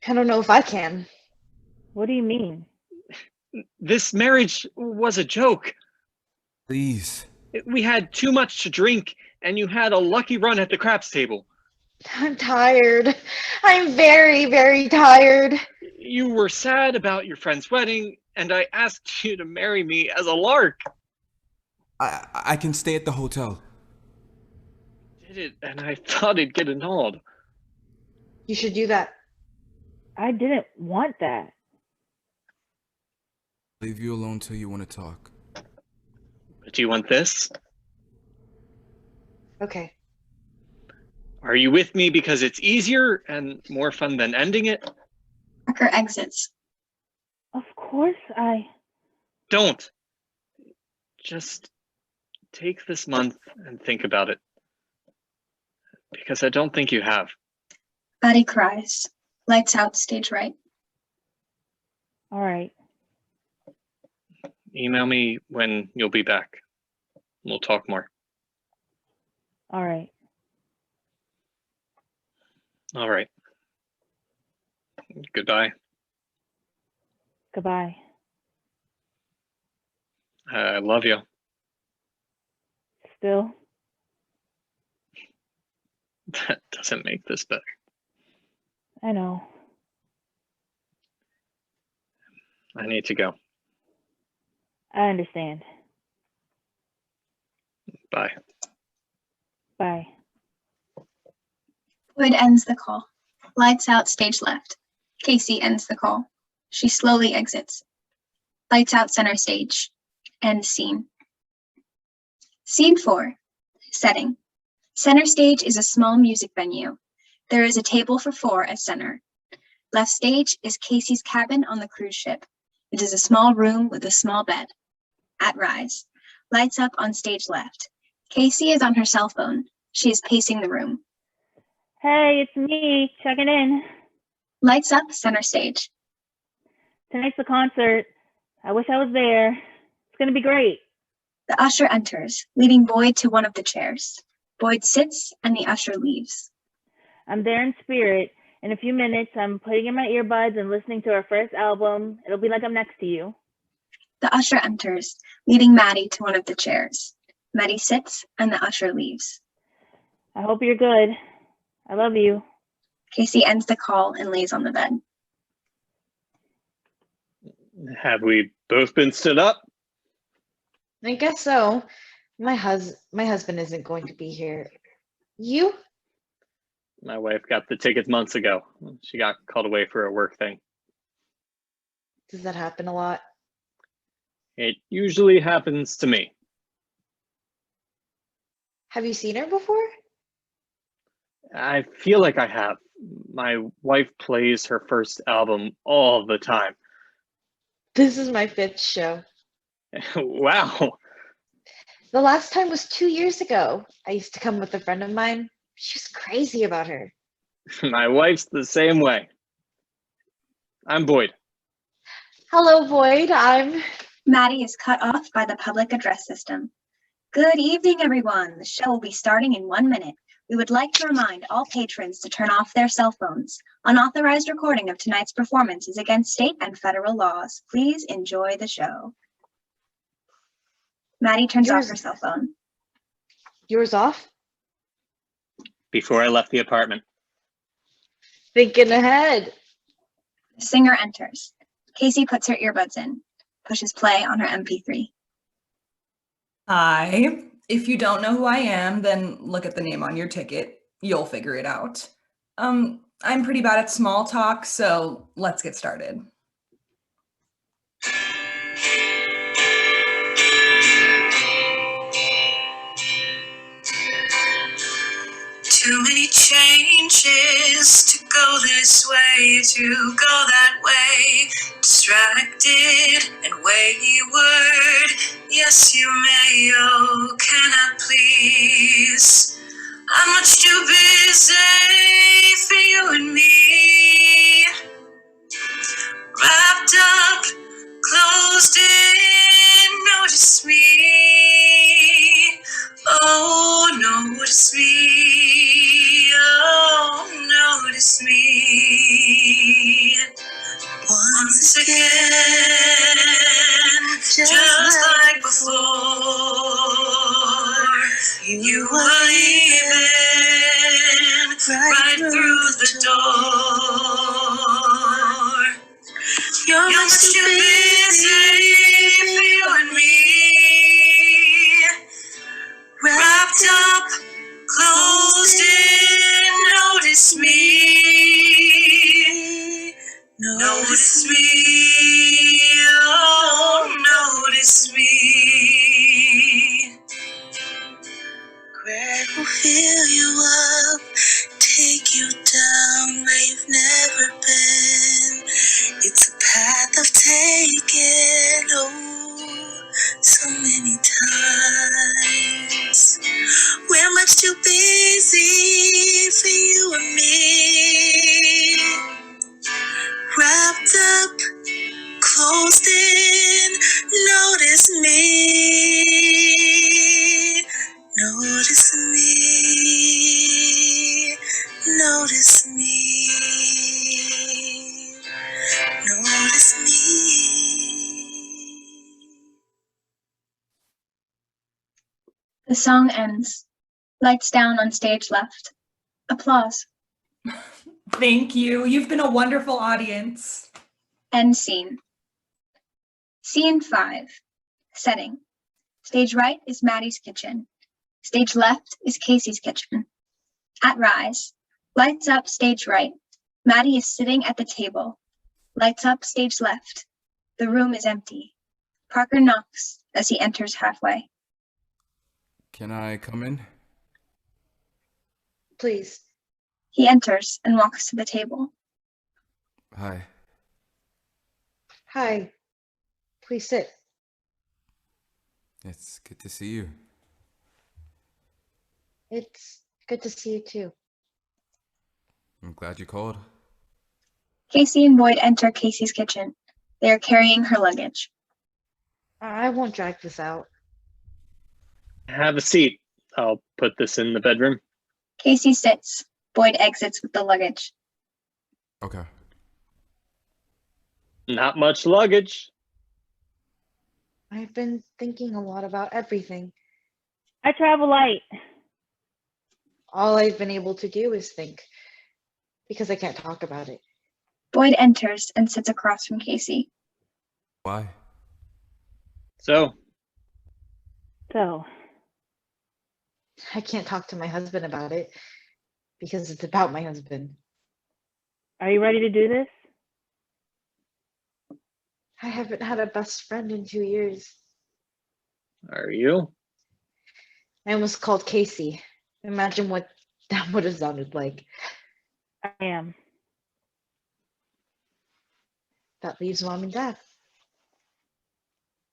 I don't know if I can. What do you mean? This marriage was a joke. Please. We had too much to drink, and you had a lucky run at the craps table. I'm tired. I'm very, very tired. You were sad about your friend's wedding, and I asked you to marry me as a lark. I can stay at the hotel. Did it, and I thought it'd get annulled. You should do that. I didn't want that. Leave you alone till you want to talk. Do you want this? Okay. Are you with me because it's easier and more fun than ending it? Tucker exits. Of course I... Don't. Just take this month and think about it. Because I don't think you have. Maddie cries. Lights out, stage right. All right. Email me when you'll be back. We'll talk more. All right. All right. Goodbye. Goodbye. I love you. Still? That doesn't make this better. I know. I need to go. I understand. Bye. Bye. Boyd ends the call. Lights out, stage left. Casey ends the call. She slowly exits. Lights out, center stage. End scene. Scene 4. Setting. Center stage is a small music venue. There is a table for 4 at center. Left stage is Casey's cabin on the cruise ship. It is a small room with a small bed. At rise. Lights up on stage left. Casey is on her cell phone. She is pacing the room. Hey, it's me, checking in. Lights up, center stage. Tonight's the concert. I wish I was there. It's gonna be great. The usher enters, leading Boyd to one of the chairs. Boyd sits and the usher leaves. I'm there in spirit. In a few minutes, I'm putting in my earbuds and listening to our first album. It'll be like I'm next to you. The usher enters, leading Maddie to one of the chairs. Maddie sits and the usher leaves. I hope you're good. I love you. Casey ends the call and lays on the bed. Have we both been stood up? I guess so. My husband isn't going to be here. You? My wife got the tickets months ago. She got called away for a work thing. Does that happen a lot? It usually happens to me. Have you seen her before? I feel like I have. My wife plays her first album all the time. This is my 5th show. Wow. The last time was 2 years ago. I used to come with a friend of mine. She was crazy about her. My wife's the same way. I'm Boyd. Hello, Boyd. I'm... Maddie is cut off by the public address system. Good evening, everyone. The show will be starting in 1 minute. We would like to remind all patrons to turn off their cell phones. Unauthorized recording of tonight's performance is against state and federal laws. Please enjoy the show. Maddie turns off her cell phone. Yours off? Before I left the apartment. Thinking ahead. The singer enters. Casey puts her earbuds in, pushes play on her MP3. Hi. If you don't know who I am, then look at the name on your ticket. You'll figure it out. I'm pretty bad at small talk, so let's get started. afraid to go that way, distracted and wayward. Yes, you may, oh, can I please? I'm much too busy for you and me, wrapped up, closed in. Notice me, oh, notice me, oh, notice me. Once again, just like before, you were leaving right through the door. You're much too busy for you and me, wrapped up, closed in. Notice me, notice me, oh, notice me. Greg will fill you up, take you down where you've never been. It's a path I've taken, oh, so many times. We're much too busy for you and me, wrapped up, closed in. Notice me, notice me, notice me, notice me. The song ends. Lights down on stage left. Applause. Thank you. You've been a wonderful audience. End scene. Scene 5. Setting. Stage right is Maddie's kitchen. Stage left is Casey's kitchen. At rise. Lights up stage right. Maddie is sitting at the table. Lights up stage left. The room is empty. Parker knocks as he enters halfway. Can I come in? Please. He enters and walks to the table. Hi. Hi. Please sit. It's good to see you. It's good to see you too. I'm glad you called. Casey and Boyd enter Casey's kitchen. They are carrying her luggage. I won't drag this out. Have a seat. I'll put this in the bedroom. Casey sits. Boyd exits with the luggage. Okay. Not much luggage. I've been thinking a lot about everything. I travel light. All I've been able to do is think, because I can't talk about it. Boyd enters and sits across from Casey. Why? So, I can't talk to my husband about it because it's about my husband. Are you ready to do this? I haven't had a best friend in 2 years. are you? I almost called Casey. Imagine what that would have sounded like. I am. That leaves mom and dad.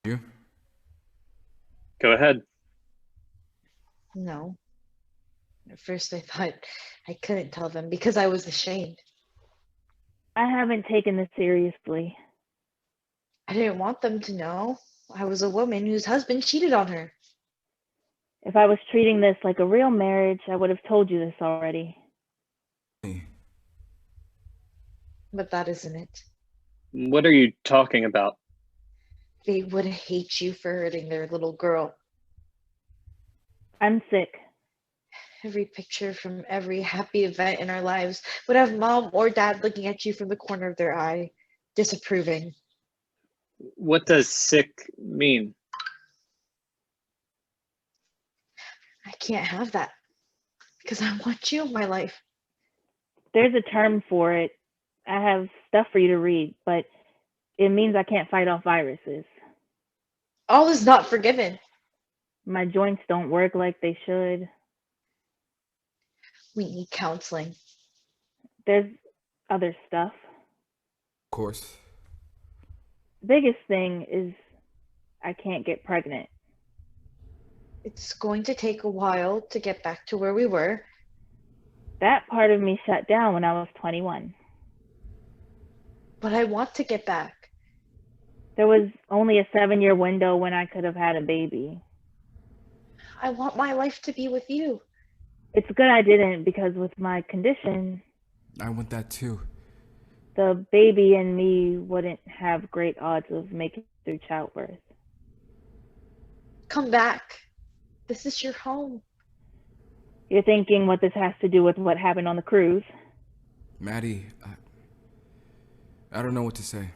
You? Go ahead. No. At first I thought I couldn't tell them because I was ashamed. I haven't taken this seriously. I didn't want them to know. I was a woman whose husband cheated on her. If I was treating this like a real marriage, I would have told you this already. Hey. But that isn't it. What are you talking about? They would hate you for hurting their little girl. I'm sick. Every picture from every happy event in our lives would have mom or dad looking at you from the corner of their eye, disapproving. What does sick mean? I can't have that because I want you in my life. There's a term for it. I have stuff for you to read, but it means I can't fight off viruses. All is not forgiven. My joints don't work like they should. We need counseling. There's other stuff. Of course. The biggest thing is I can't get pregnant. It's going to take a while to get back to where we were. That part of me shut down when I was 21. But I want to get back. There was only a 7-year window when I could have had a baby. I want my life to be with you. It's good I didn't, because with my condition, I want that too. the baby and me wouldn't have great odds of making it through childbirth. Come back. This is your home. You're thinking what this has to do with what happened on the cruise. Maddie, I don't know what to say.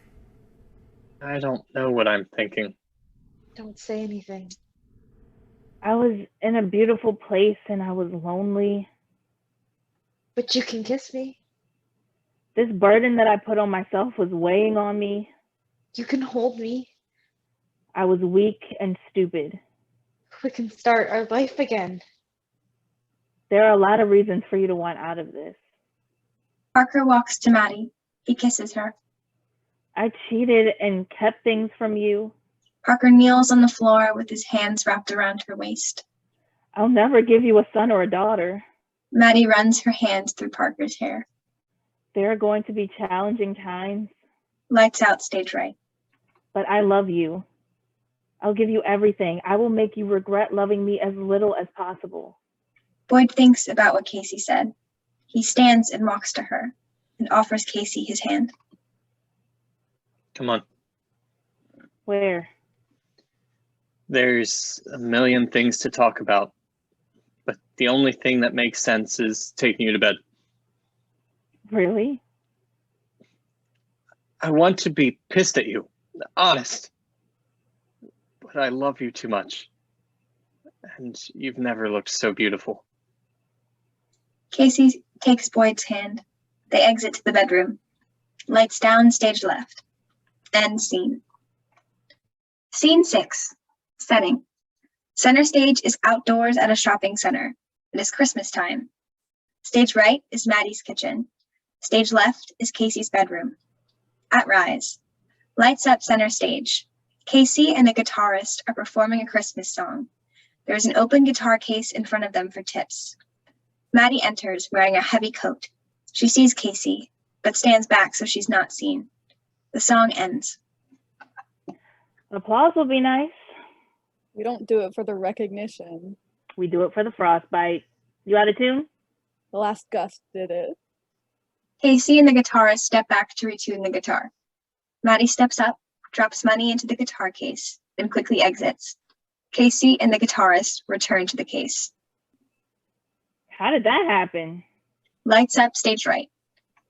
I don't know what I'm thinking. Don't say anything. I was in a beautiful place and I was lonely. But you can kiss me. This burden that I put on myself was weighing on me. You can hold me. I was weak and stupid. We can start our life again. There are a lot of reasons for you to want out of this. Parker walks to Maddie. He kisses her. I cheated and kept things from you. Parker kneels on the floor with his hands wrapped around her waist. I'll never give you a son or a daughter. Maddie runs her hands through Parker's hair. There are going to be challenging times. Lights out, stage right. But I love you. I'll give you everything. I will make you regret loving me as little as possible. Boyd thinks about what Casey said. He stands and walks to her and offers Casey his hand. Come on. Where? There's a million things to talk about, but the only thing that makes sense is taking you to bed. Really? I want to be pissed at you, honest. But I love you too much. And you've never looked so beautiful. Casey takes Boyd's hand. They exit to the bedroom. Lights down, stage left. End scene. Scene 6. Setting. Center stage is outdoors at a shopping center. It is Christmas time. Stage right is Maddie's kitchen. Stage left is Casey's bedroom. At Rise. Lights up center stage. Casey and the guitarist are performing a Christmas song. There is an open guitar case in front of them for tips. Maddie enters wearing a heavy coat. She sees Casey, but stands back so she's not seen. The song ends. Applause will be nice. We don't do it for the recognition. We do it for the frostbite. You out of tune? The last gust did it. Casey and the guitarist step back to retune the guitar. Maddie steps up, drops money into the guitar case, then quickly exits. Casey and the guitarist return to the case. How did that happen? Lights up, stage right.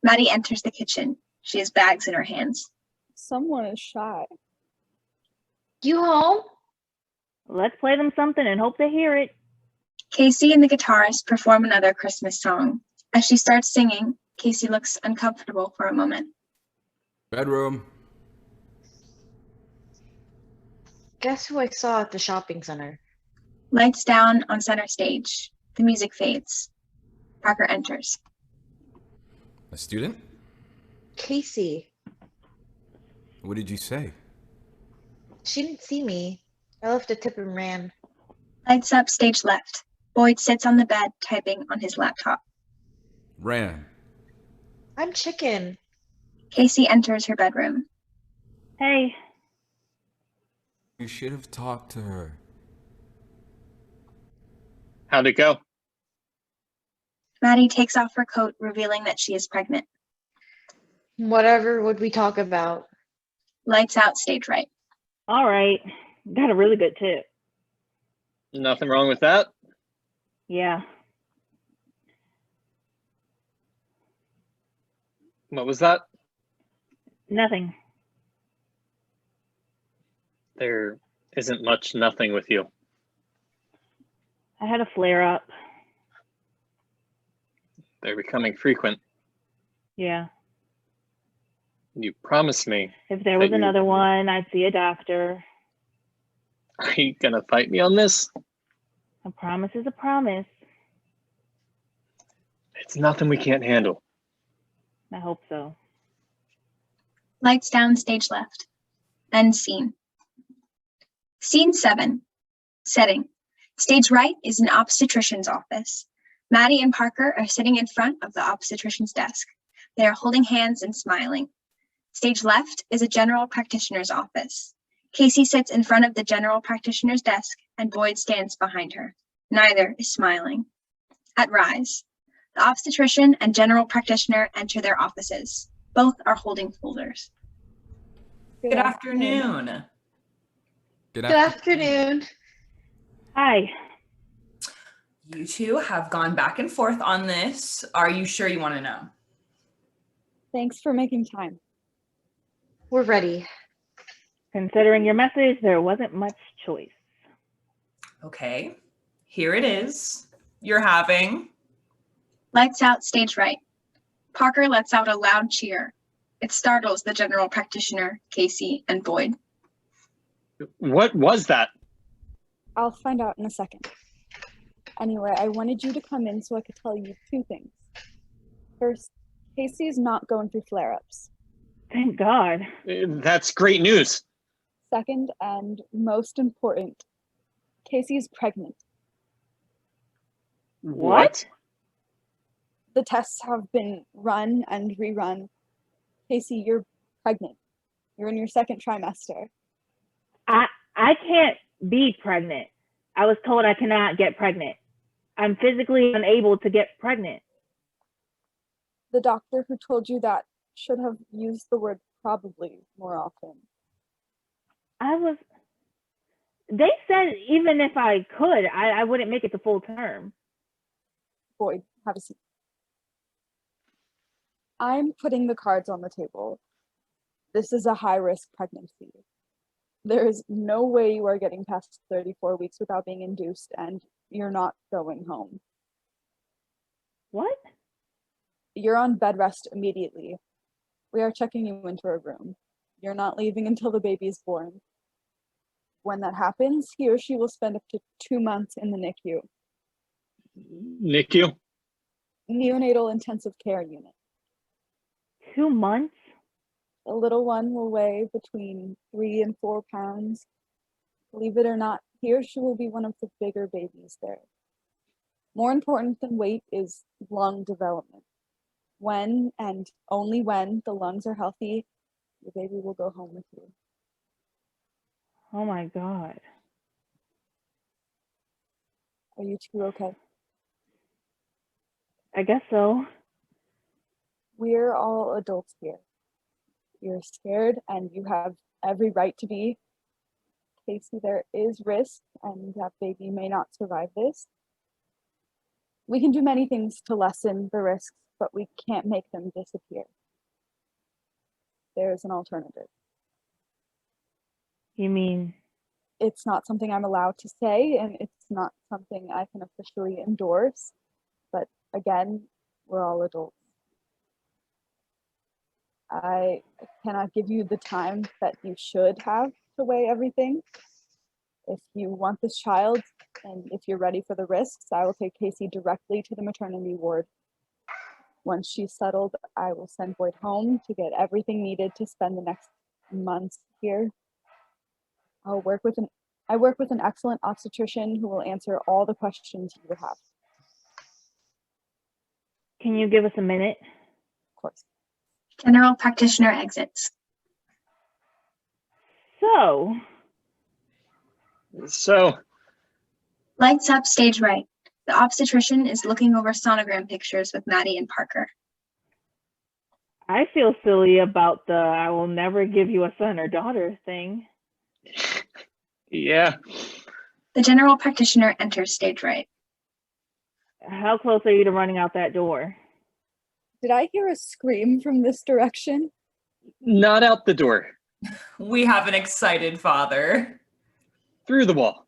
Maddie enters the kitchen. She has bags in her hands. Someone is shy. You home? Let's play them something and hope they hear it. Casey and the guitarist perform another Christmas song. As she starts singing, Casey looks uncomfortable for a moment. Bedroom. Guess who I saw at the shopping center? Lights down on center stage. The music fades. Parker enters. A student? Casey. What did you say? She didn't see me. I left a tip and ran. Lights up, stage left. Boyd sits on the bed typing on his laptop. Ran. I'm chicken. Casey enters her bedroom. Hey. You should have talked to her. How'd it go? Maddie takes off her coat, revealing that she is pregnant. Whatever would we talk about? Lights out, stage right. All right. Got a really good tip. Nothing wrong with that? Yeah. What was that? Nothing. There isn't much nothing with you. I had a flare up. They're becoming frequent. Yeah. You promised me. If there was another one, I'd see a doctor. Are you gonna fight me on this? A promise is a promise. It's nothing we can't handle. I hope so. Lights down, stage left. End scene. Scene 7. Setting. Stage right is an obstetrician's office. Maddie and Parker are sitting in front of the obstetrician's desk. They are holding hands and smiling. Stage left is a general practitioner's office. Casey sits in front of the general practitioner's desk and Boyd stands behind her. Neither is smiling. At rise, the obstetrician and general practitioner enter their offices. Both are holding folders. Good afternoon. Good afternoon. Hi. You two have gone back and forth on this. Are you sure you want to know? Thanks for making time. We're ready. Considering your message, there wasn't much choice. Okay, here it is. You're having... Lights out, stage right. Parker lets out a loud cheer. It startles the general practitioner, Casey, and Boyd. What was that? I'll find out in a second. Anyway, I wanted you to come in so I could tell you 2 things. First, Casey's not going through flare-ups. Thank God. That's great news. Second, and most important, Casey's pregnant. What? The tests have been run and rerun. Casey, you're pregnant. You're in your 2nd trimester. I can't be pregnant. I was told I cannot get pregnant. I'm physically unable to get pregnant. The doctor who told you that should have used the word probably more often. They said even if I could, I wouldn't make it to full term. Boyd, have a seat. I'm putting the cards on the table. This is a high-risk pregnancy. There is no way you are getting past 34 weeks without being induced, and you're not going home. What? You're on bed rest immediately. We are checking you into a room. You're not leaving until the baby is born. When that happens, he or she will spend up to 2 months in the NICU. NICU? Neonatal intensive care unit. 2 months? The little one will weigh between 3 and 4 pounds. Believe it or not, he or she will be one of the bigger babies there. More important than weight is lung development. When and only when the lungs are healthy, your baby will go home with you. Oh my God. Are you two okay? I guess so. We're all adults here. You're scared and you have every right to be. Casey, there is risk and that baby may not survive this. We can do many things to lessen the risks, but we can't make them disappear. There's an alternative. You mean? It's not something I'm allowed to say, and it's not something I can officially endorse, but again, we're all adults. I cannot give you the time that you should have to weigh everything. If you want this child, and if you're ready for the risks, I will take Casey directly to the maternity ward. Once she's settled, I will send Boyd home to get everything needed to spend the next months here. I work with an excellent obstetrician who will answer all the questions you would have. Can you give us a minute? Of course. General practitioner exits. So, Lights up, stage right. The obstetrician is looking over sonogram pictures with Maddie and Parker. I feel silly about the I will never give you a son or daughter thing. Yeah. The general practitioner enters stage right. How close are you to running out that door? Did I hear a scream from this direction? Not out the door. We have an excited father. Through the wall.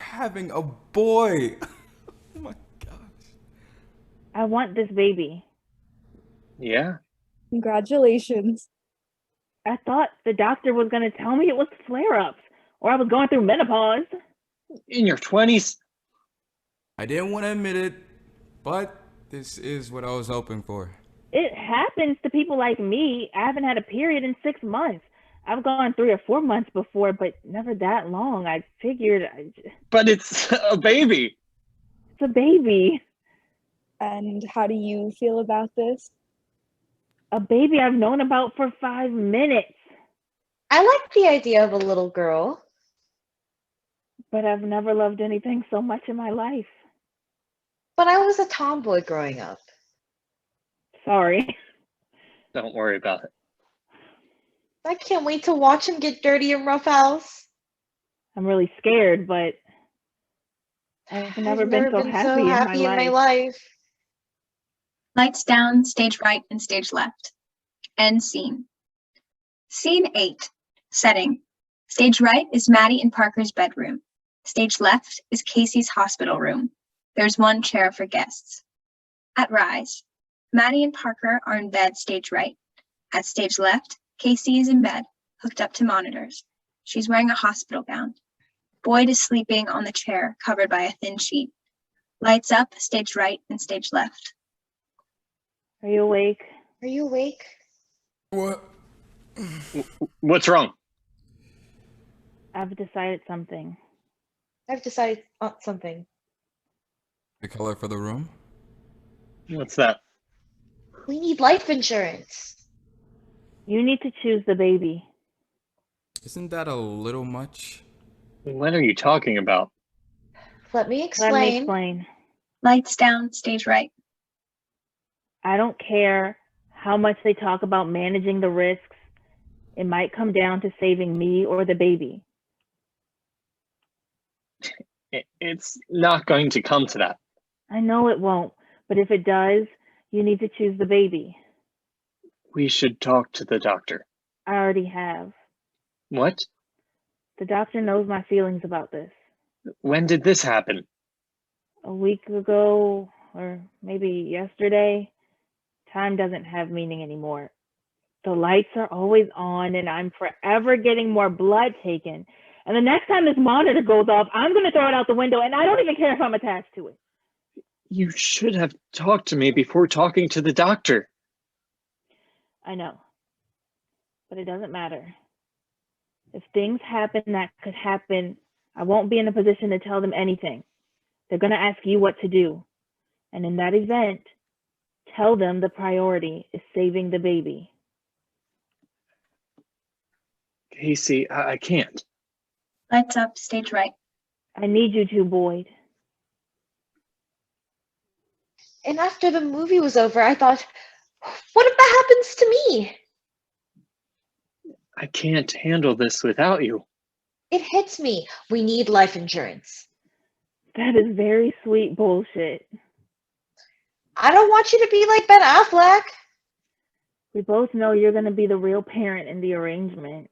Having a boy. Oh my gosh. I want this baby. Yeah. Congratulations. I thought the doctor was going to tell me it was flare-ups or I was going through menopause. In your 20s? I didn't want to admit it, but this is what I was hoping for. It happens to people like me. I haven't had a period in 6 months. I've gone 3 or 4 months before, but never that long. I figured But it's a baby. it's a baby. And how do you feel about this? A baby I've known about for 5 minutes. I like the idea of a little girl. But I've never loved anything so much in my life. But I was a tomboy growing up. Sorry. Don't worry about it. I can't wait to watch him get dirty and roughhouse. I'm really scared, but I've never been so happy in my life. Lights down, stage right and stage left. End scene. Scene 8. Setting. Stage right is Maddie and Parker's bedroom. Stage left is Casey's hospital room. There's one chair for guests. At Rise, Maddie and Parker are in bed stage right. At stage left, Casey is in bed, hooked up to monitors. She's wearing a hospital gown. Boyd is sleeping on the chair, covered by a thin sheet. Lights up, stage right and stage left. Are you awake? Are you awake? What? What's wrong? I've decided something. I've decided on something. The color for the room? What's that? We need life insurance. You need to choose the baby. Isn't that a little much? What are you talking about? Let me Let me explain. explain. Lights down, stage right. I don't care how much they talk about managing the risks. It might come down to saving me or the baby. It's not going to come to that. I know it won't, but if it does, you need to choose the baby. We should talk to the doctor. I already have. What? The doctor knows my feelings about this. When did this happen? A week ago, or maybe yesterday. Time doesn't have meaning anymore. The lights are always on and I'm forever getting more blood taken. And the next time this monitor goes off, I'm going to throw it out the window and I don't even care if I'm attached to it. You should have talked to me before talking to the doctor. I know, but it doesn't matter. If things happen that could happen, I won't be in a position to tell them anything. They're going to ask you what to do. And in that event, tell them the priority is saving the baby. Casey, I can't. Lights up, stage right. I need you to, Boyd. And after the movie was over, I thought, what if that happens to me? I can't handle this without you. It hits me. We need life insurance. That is very sweet bullshit. I don't want you to be like Ben Affleck. We both know you're going to be the real parent in the arrangement.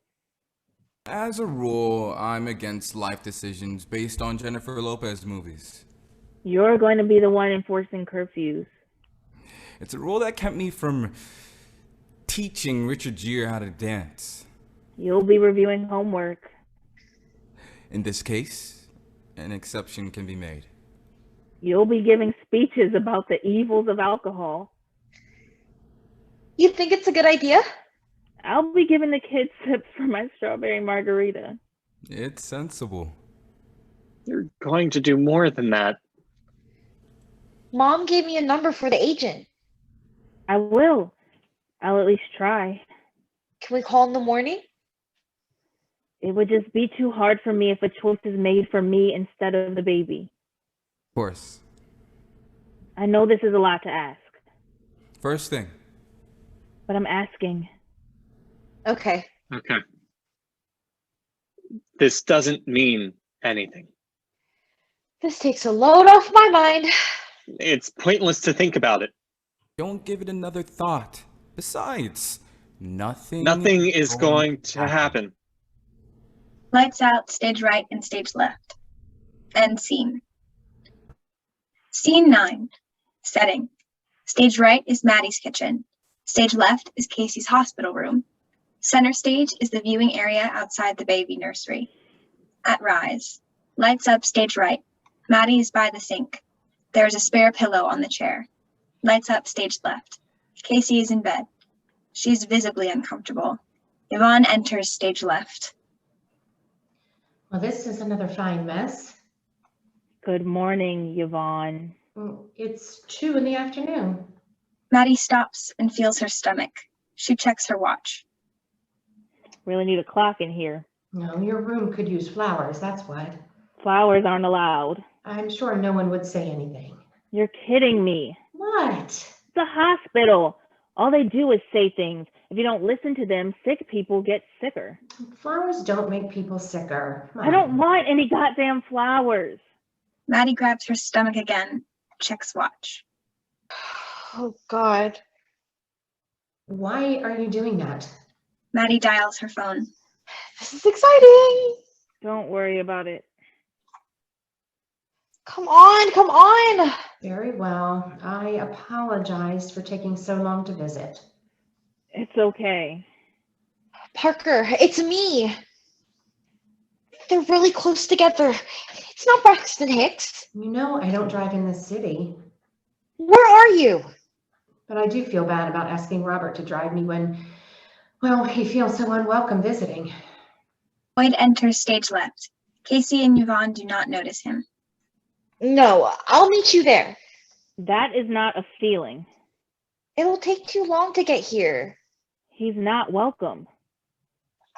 As a rule, I'm against life decisions based on Jennifer Lopez movies. You're going to be the one enforcing curfews. It's a rule that kept me from teaching Richard Gere how to dance. You'll be reviewing homework. In this case, an exception can be made. You'll be giving speeches about the evils of alcohol. You think it's a good idea? I'll be giving the kids tips for my strawberry margarita. It's sensible. You're going to do more than that. Mom gave me a number for the agent. I will. I'll at least try. Can we call in the morning? It would just be too hard for me if a choice is made for me instead of the baby. Of course. I know this is a lot to ask. First thing. But I'm asking. Okay. Okay. This doesn't mean anything. This takes a load off my mind. It's pointless to think about it. Don't give it another thought. Besides, nothing is going to happen. Lights out, stage right and stage left. End scene. Scene 9. Setting. Stage right is Maddie's kitchen. Stage left is Casey's hospital room. Center stage is the viewing area outside the baby nursery. At Rise. Lights up, stage right. Maddie is by the sink. There is a spare pillow on the chair. Lights up, stage left. Casey is in bed. She's visibly uncomfortable. Yvonne enters stage left. Well, this is another fine mess. Good morning, Yvonne. It's 2 in the afternoon. Maddie stops and feels her stomach. She checks her watch. Really need a clock in here. No, your room could use flowers, that's what. Flowers aren't allowed. I'm sure no one would say anything. You're kidding me. What? It's a hospital. All they do is say things. If you don't listen to them, sick people get sicker. Flowers don't make people sicker. I don't want any goddamn flowers. Maddie grabs her stomach again, checks watch. Oh, God. Why are you doing that? Maddie dials her phone. This is exciting. Don't worry about it. Come on, come on. Very well. I apologize for taking so long to visit. It's okay. Parker, it's me. They're really close together. It's not Braxton Hicks. You know I don't drive in this city. Where are you? But I do feel bad about asking Robert to drive me when, well, he feels so unwelcome visiting. Boyd enters stage left. Casey and Yvonne do not notice him. No, I'll meet you there. That is not a feeling. It'll take too long to get here. He's not welcome.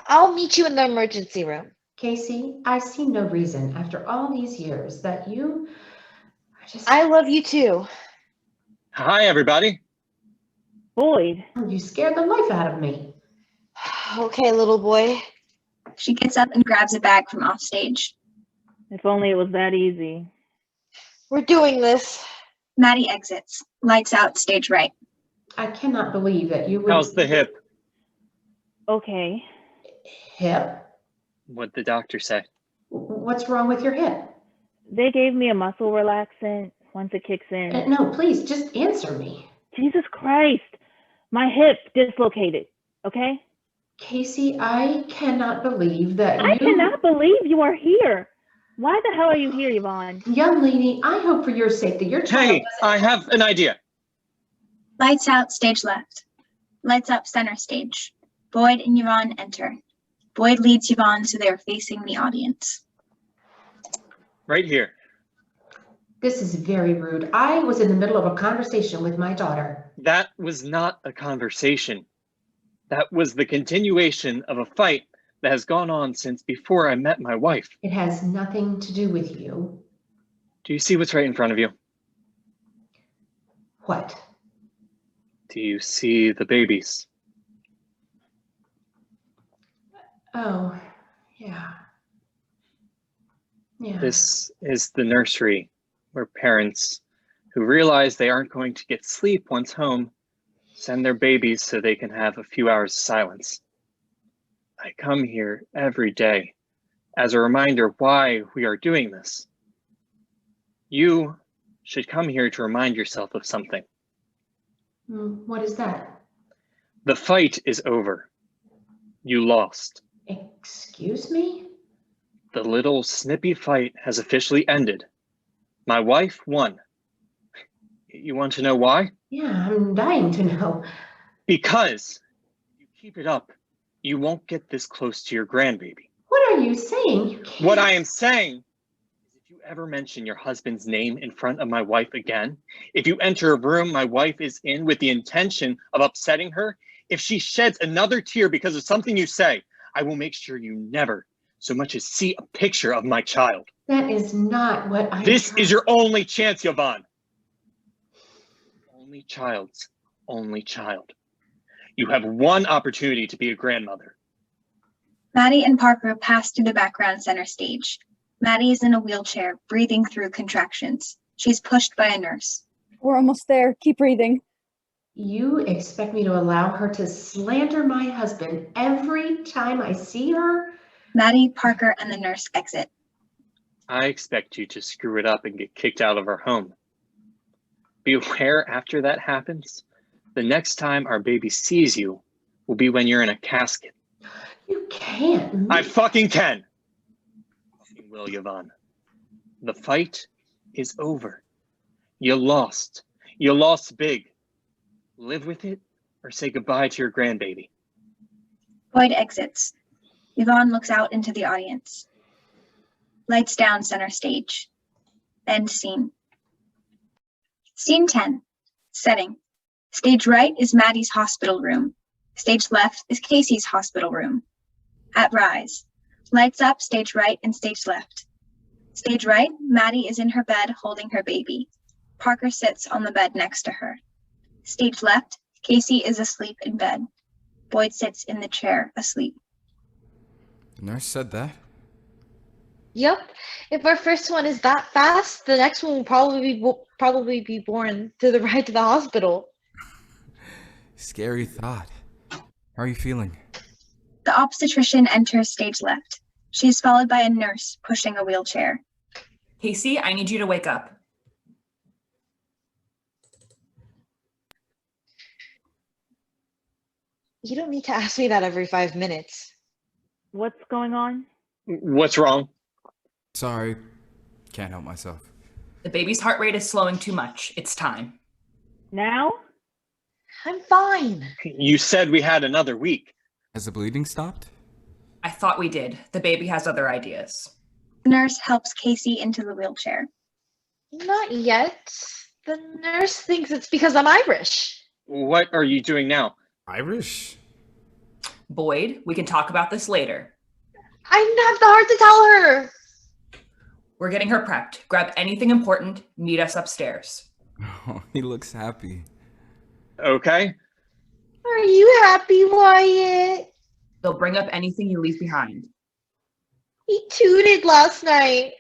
I'll meet you in the emergency room. Casey, I see no reason after all these years that you are just... I love you too. Hi, everybody. Boyd. You scared the life out of me. Okay, little boy. She gets up and grabs a bag from offstage. If only it was that easy. We're doing this. Maddie exits, lights out stage right. I cannot believe that you would... How's the hip? Okay. Hip? What'd the doctor say? What's wrong with your hip? They gave me a muscle relaxant once it kicks in. No, please, just answer me. Jesus Christ. My hip dislocated, okay? Casey, I cannot believe that I cannot believe you are here. Why the hell are you here, Yvonne? Young lady, I hope for your sake that your child Hey, I have an idea. Lights out stage left. Lights up center stage. Boyd and Yvonne enter. Boyd leads Yvonne so they are facing the audience. Right here. This is very rude. I was in the middle of a conversation with my daughter. That was not a conversation. That was the continuation of a fight that has gone on since before I met my wife. It has nothing to do with you. Do you see what's right in front of you? What? Do you see the babies? Oh, yeah. Yeah. This is the nursery where parents who realize they aren't going to get sleep once home send their babies so they can have a few hours of silence. I come here every day as a reminder why we are doing this. You should come here to remind yourself of something. What is that? The fight is over. You lost. Excuse me? The little snippy fight has officially ended. My wife won. You want to know why? Yeah, I'm dying to know. Because if you keep it up, you won't get this close to your grandbaby. What are you saying? You can't. What I am saying is if you ever mention your husband's name in front of my wife again, if you enter a room my wife is in with the intention of upsetting her, if she sheds another tear because of something you say, I will make sure you never so much as see a picture of my child. That is not what I... This is your only chance, Yvonne. Only child's only child. You have one opportunity to be a grandmother. Maddie and Parker pass through the background center stage. Maddie is in a wheelchair, breathing through contractions. She's pushed by a nurse. We're almost there. Keep breathing. You expect me to allow her to slander my husband every time I see her? Maddie, Parker, and the nurse exit. I expect you to screw it up and get kicked out of our home. Be aware after that happens, the next time our baby sees you will be when you're in a casket. You can't. I fucking can. You will, Yvonne. The fight is over. You lost. You lost big. Live with it or say goodbye to your grandbaby. Boyd exits. Yvonne looks out into the audience. Lights down center stage. End scene. Scene 10. Setting. Stage right is Maddie's hospital room. Stage left is Casey's hospital room. At Rise. Lights up stage right and stage left. Stage right, Maddie is in her bed holding her baby. Parker sits on the bed next to her. Stage left, Casey is asleep in bed. Boyd sits in the chair, asleep. The nurse said that. Yep. If our first one is that fast, the next one will probably be born to the ride to the hospital. Scary thought. How are you feeling? The obstetrician enters stage left. She is followed by a nurse pushing a wheelchair. Casey, I need you to wake up. You don't need to ask me that every 5 minutes. What's going on? What's wrong? Sorry. Can't help myself. The baby's heart rate is slowing too much. It's time. Now? I'm fine. You said we had another week. Has the bleeding stopped? I thought we did. The baby has other ideas. The nurse helps Casey into the wheelchair. Not yet. The nurse thinks it's because I'm Irish. What are you doing now? Irish? Boyd, we can talk about this later. I didn't have the heart to tell her. We're getting her prepped. Grab anything important. Meet us upstairs. Oh, he looks happy. Okay. Are you happy, Wyatt? They'll bring up anything you leave behind. He tooted last night.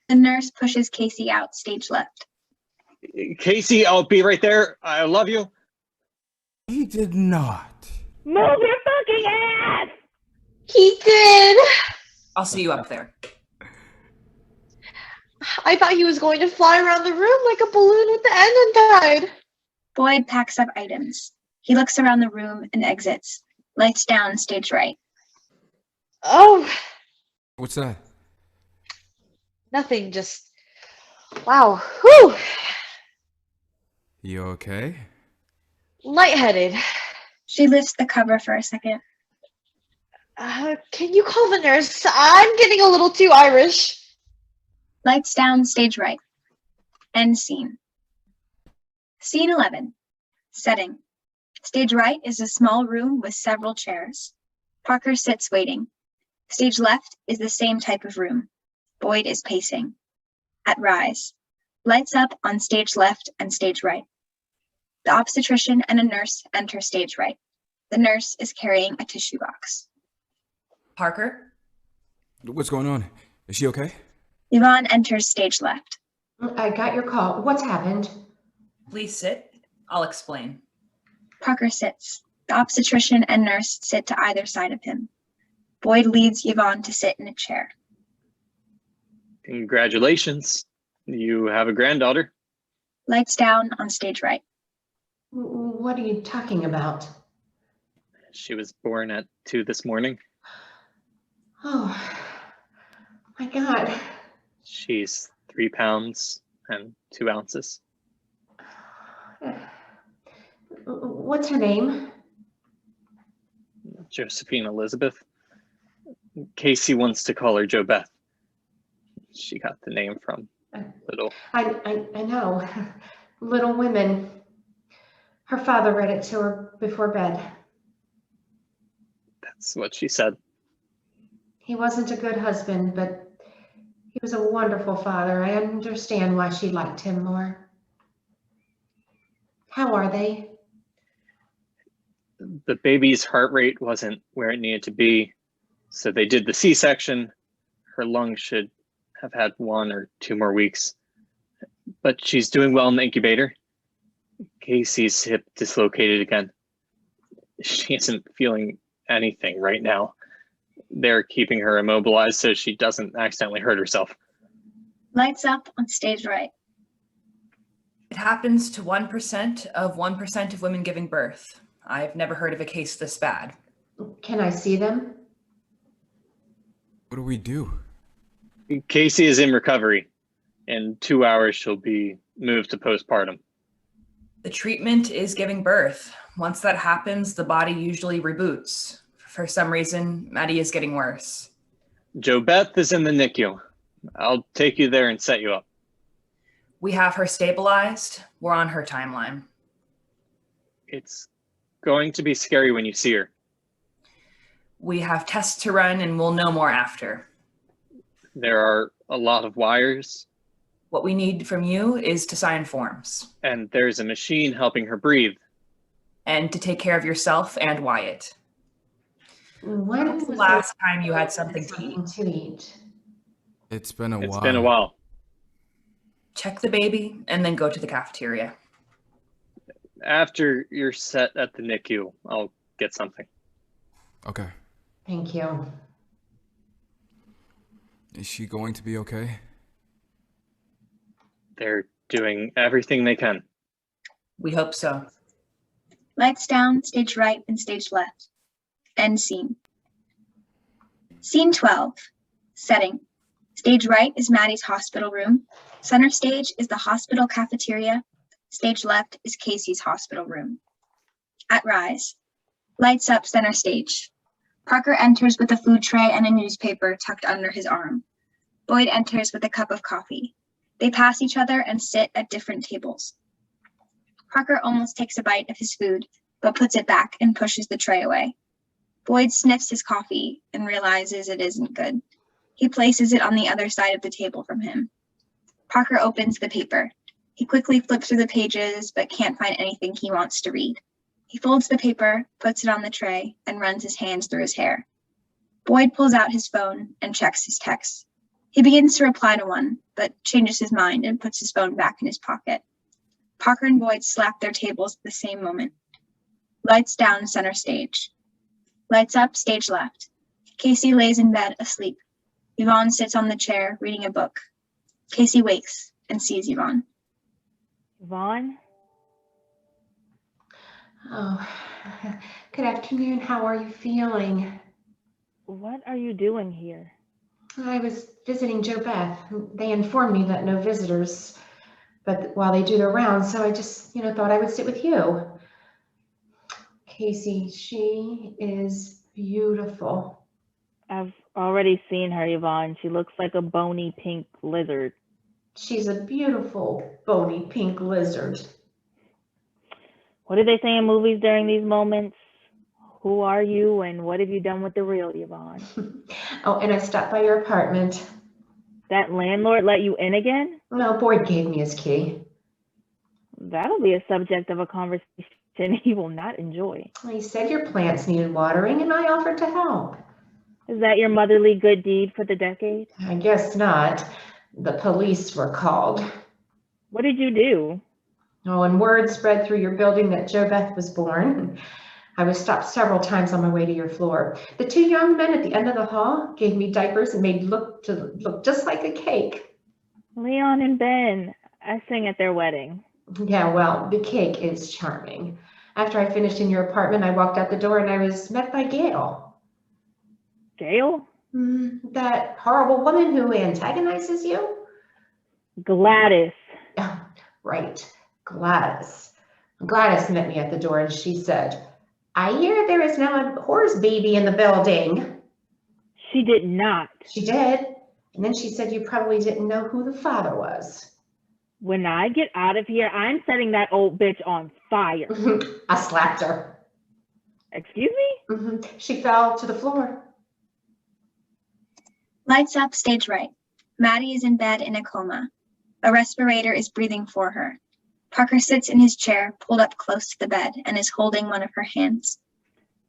The nurse pushes Casey out stage left. Casey, I'll be right there. I love you. He did not. Move your fucking ass! He did. I'll see you up there. I thought he was going to fly around the room like a balloon with the end untied. Boyd packs up items. He looks around the room and exits. Lights down stage right. Oh, What's that? nothing. Just, wow. Whew. You okay? Lightheaded. She lifts the cover for a second. Can you call the nurse? I'm getting a little too Irish. Lights down stage right. End scene. Scene 11. Setting. Stage right is a small room with several chairs. Parker sits waiting. Stage left is the same type of room. Boyd is pacing. At Rise. Lights up on stage left and stage right. The obstetrician and a nurse enter stage right. The nurse is carrying a tissue box. Parker? What's going on? Is she okay? Yvonne enters stage left. I got your call. What's happened? Please sit. I'll explain. Parker sits. The obstetrician and nurse sit to either side of him. Boyd leads Yvonne to sit in a chair. Congratulations. You have a granddaughter. Lights down on stage right. What are you talking about? She was born at 2 this morning. Oh, my God. She's 3 pounds and 2 ounces. What's her name? Josephine Elizabeth. Casey wants to call her Jo Beth. She got the name from Little. I know. Little Women. Her father read it to her before bed. That's what she said. He wasn't a good husband, but he was a wonderful father. I understand why she liked him more. How are they? The baby's heart rate wasn't where it needed to be, so they did the C-section. Her lungs should have had 1 or 2 more weeks, but she's doing well in the incubator. Casey's hip dislocated again. She isn't feeling anything right now. They're keeping her immobilized so she doesn't accidentally hurt herself. Lights up on stage right. It happens to 1% of women giving birth. I've never heard of a case this bad. Can I see them? What do we do? Casey is in recovery. In 2 hours, she'll be moved to postpartum. The treatment is giving birth. Once that happens, the body usually reboots. For some reason, Maddie is getting worse. Joe Beth is in the NICU. I'll take you there and set you up. We have her stabilized. We're on her timeline. It's going to be scary when you see her. We have tests to run and we'll know more after. There are a lot of wires. What we need from you is to sign forms. And there's a machine helping her breathe. And to take care of yourself and Wyatt. When was the last time you had something to eat? It's been a while. It's been a while. Check the baby and then go to the cafeteria. After you're set at the NICU, I'll get something. Okay. Thank you. Is she going to be okay? They're doing everything they can. We hope so. Lights down, stage right and stage left. End scene. Scene 12. Setting. Stage right is Maddie's hospital room. Center stage is the hospital cafeteria. Stage left is Casey's hospital room. At Rise. Lights up center stage. Parker enters with a food tray and a newspaper tucked under his arm. Boyd enters with a cup of coffee. They pass each other and sit at different tables. Parker almost takes a bite of his food, but puts it back and pushes the tray away. Boyd sniffs his coffee and realizes it isn't good. He places it on the other side of the table from him. Parker opens the paper. He quickly flips through the pages, but can't find anything he wants to read. He folds the paper, puts it on the tray, and runs his hands through his hair. Boyd pulls out his phone and checks his texts. He begins to reply to one, but changes his mind and puts his phone back in his pocket. Parker and Boyd slap their tables at the same moment. Lights down, center stage. Lights up, stage left. Casey lays in bed, asleep. Yvonne sits on the chair, reading a book. Casey wakes and sees Yvonne. Yvonne? Oh, good afternoon. How are you feeling? What are you doing here? I was visiting Joe Beth. They informed me that no visitors, but while they do their rounds, so I just, thought I would sit with you. Casey, she is beautiful. I've already seen her, Yvonne. She looks like a bony pink lizard. She's a beautiful bony pink lizard. What do they say in movies during these moments? Who are you and what have you done with the real Yvonne? Oh, and I stopped by your apartment. That landlord let you in again? No, Boyd gave me his key. That'll be a subject of a conversation he will not enjoy. He said your plants needed watering and I offered to help. Is that your motherly good deed for the decade? I guess not. The police were called. What did you do? Oh, and word spread through your building that Joe Beth was born. I was stopped several times on my way to your floor. The two young men at the end of the hall gave me diapers and made look just like a cake. Leon and Ben. I sang at their wedding. Yeah, well, the cake is charming. After I finished in your apartment, I walked out the door and I was met by Gail. Gail? That horrible woman who antagonizes you? Gladys. Oh, right, Gladys. Gladys met me at the door and she said, I hear there is now a horse baby in the building. She did not. She did. And then she said you probably didn't know who the father was. When I get out of here, I'm setting that old bitch on fire. I slapped her. Excuse me? She fell to the floor. Lights up, stage right. Maddie is in bed in a coma. A respirator is breathing for her. Parker sits in his chair, pulled up close to the bed, and is holding one of her hands.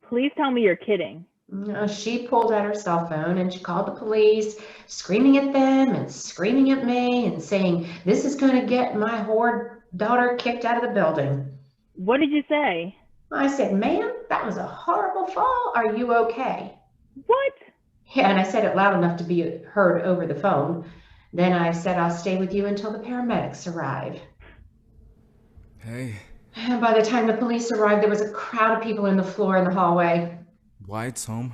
Please tell me you're kidding. No, she pulled out her cell phone and she called the police, screaming at them and screaming at me and saying, this is going to get my whore daughter kicked out of the building. What did you say? I said, ma'am, that was a horrible fall. Are you okay? What? Yeah, and I said it loud enough to be heard over the phone. Then I said, I'll stay with you until the paramedics arrive. Hey. And by the time the police arrived, there was a crowd of people in the floor in the hallway. Wyatt's home.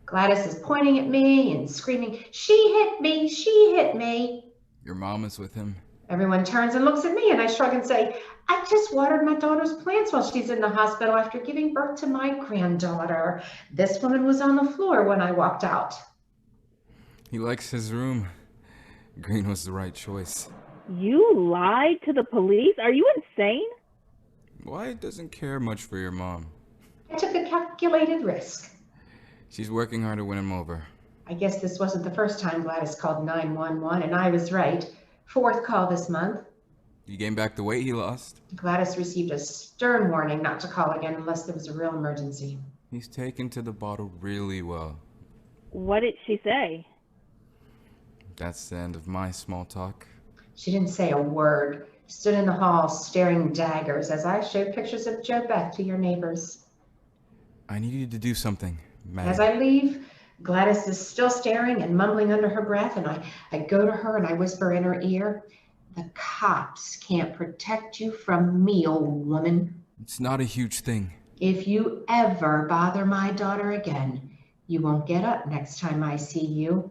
Gladys is pointing at me and screaming, she hit me, she hit me. Your mom is with him. Everyone turns and looks at me, and I shrug and say, I just watered my daughter's plants while she's in the hospital after giving birth to my granddaughter. This woman was on the floor when I walked out. He likes his room. Green was the right choice. You lied to the police? Are you insane? Wyatt doesn't care much for your mom. I took a calculated risk. She's working hard to win him over. I guess this wasn't the first time Gladys called 911, and I was right. 4th call this month. You gained back the weight he lost. Gladys received a stern warning not to call again unless there was a real emergency. He's taken to the bottle really well. What did she say? That's the end of my small talk. She didn't say a word. Stood in the hall staring daggers as I showed pictures of Joe Beth to your neighbors. I need you to do something, Maddie. As I leave, Gladys is still staring and mumbling under her breath, and I go to her and I whisper in her ear, the cops can't protect you from me, old woman. It's not a huge thing. If you ever bother my daughter again, you won't get up next time I see you.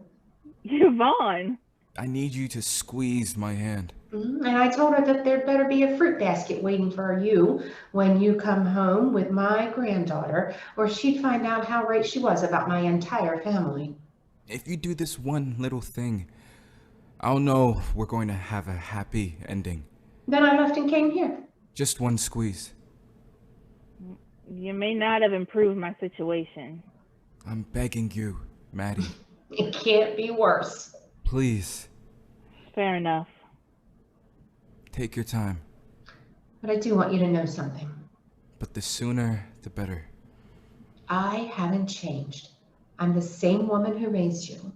Yvonne. I need you to squeeze my hand. And I told her that there'd better be a fruit basket waiting for you when you come home with my granddaughter, or she'd find out how right she was about my entire family. If you do this one little thing, I'll know we're going to have a happy ending. Then I left and came here. Just one squeeze. You may not have improved my situation. I'm begging you, Maddie. It can't be worse. Please. Fair enough. Take your time. But I do want you to know something. But the sooner, the better. I haven't changed. I'm the same woman who raised you.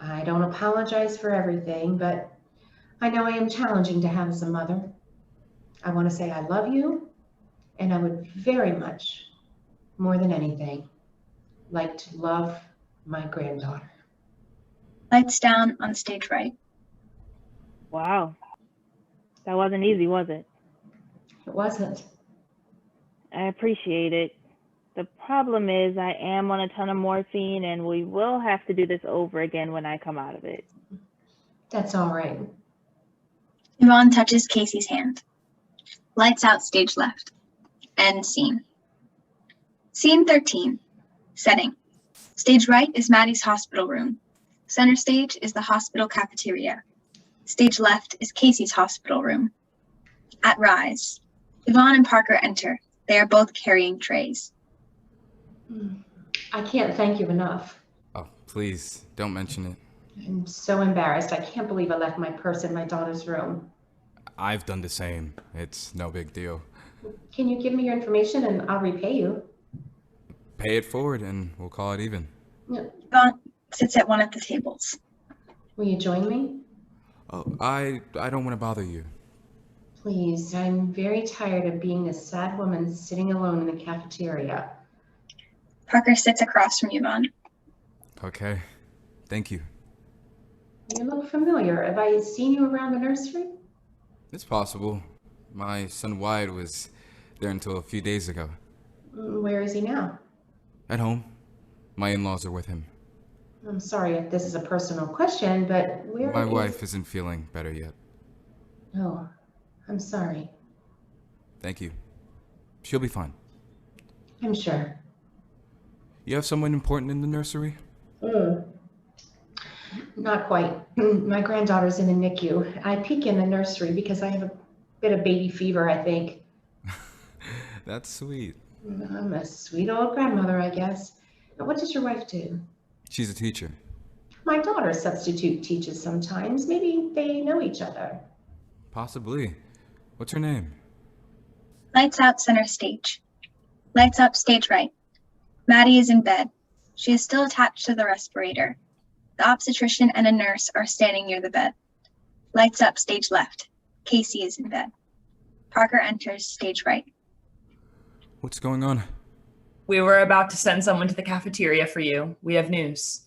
I don't apologize for everything, but I know I am challenging to have as a mother. I want to say I love you, and I would very much, more than anything, like to love my granddaughter. Lights down on stage right. Wow. That wasn't easy, was it? It wasn't. I appreciate it. The problem is I am on a ton of morphine, and we will have to do this over again when I come out of it. That's all right. Yvonne touches Casey's hand. Lights out stage left. End scene. Scene 13. Setting. Stage right is Maddie's hospital room. Center stage is the hospital cafeteria. Stage left is Casey's hospital room. At Rise, Yvonne and Parker enter. They are both carrying trays. I can't thank you enough. Oh, please, don't mention it. I'm so embarrassed. I can't believe I left my purse in my daughter's room. I've done the same. It's no big deal. Can you give me your information and I'll repay you? Pay it forward and we'll call it even. Yvonne sits at one of the tables. Will you join me? Oh, I don't want to bother you. Please, I'm very tired of being a sad woman sitting alone in the cafeteria. Parker sits across from Yvonne. Okay, thank you. You look familiar. Have I seen you around the nursery? It's possible. My son Wyatt was there until a few days ago. Where is he now? At home. My in-laws are with him. I'm sorry if this is a personal question, but where My wife isn't feeling better yet. Oh, I'm sorry. Thank you. She'll be fine. I'm sure. You have someone important in the nursery? Not quite. My granddaughter's in the NICU. I peek in the nursery because I have a bit of baby fever, I think. That's sweet. I'm a sweet old grandmother, I guess. But what does your wife do? She's a teacher. My daughter substitute teaches sometimes. Maybe they know each other. Possibly. What's her name? Lights out center stage. Lights up stage right. Maddie is in bed. She is still attached to the respirator. The obstetrician and a nurse are standing near the bed. Lights up stage left. Casey is in bed. Parker enters stage right. What's going on? We were about to send someone to the cafeteria for you. We have news.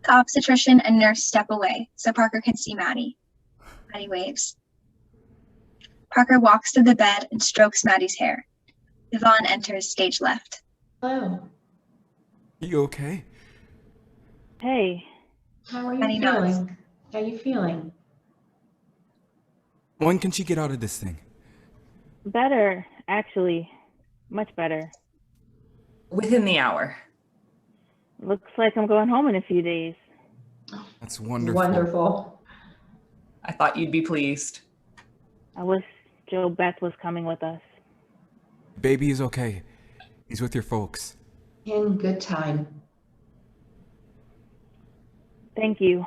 The obstetrician and nurse step away so Parker can see Maddie. Maddie waves. Parker walks to the bed and strokes Maddie's hair. Yvonne enters stage left. Hello. You okay? Hey. How are you Maddie nods. feeling? How are you feeling? When can she get out of this thing? Better, actually. Much better. Within the hour. Looks like I'm going home in a few days. That's wonderful. Wonderful. I thought you'd be pleased. I wish Joe Beth was coming with us. Baby is okay. He's with your folks. In good time. Thank you.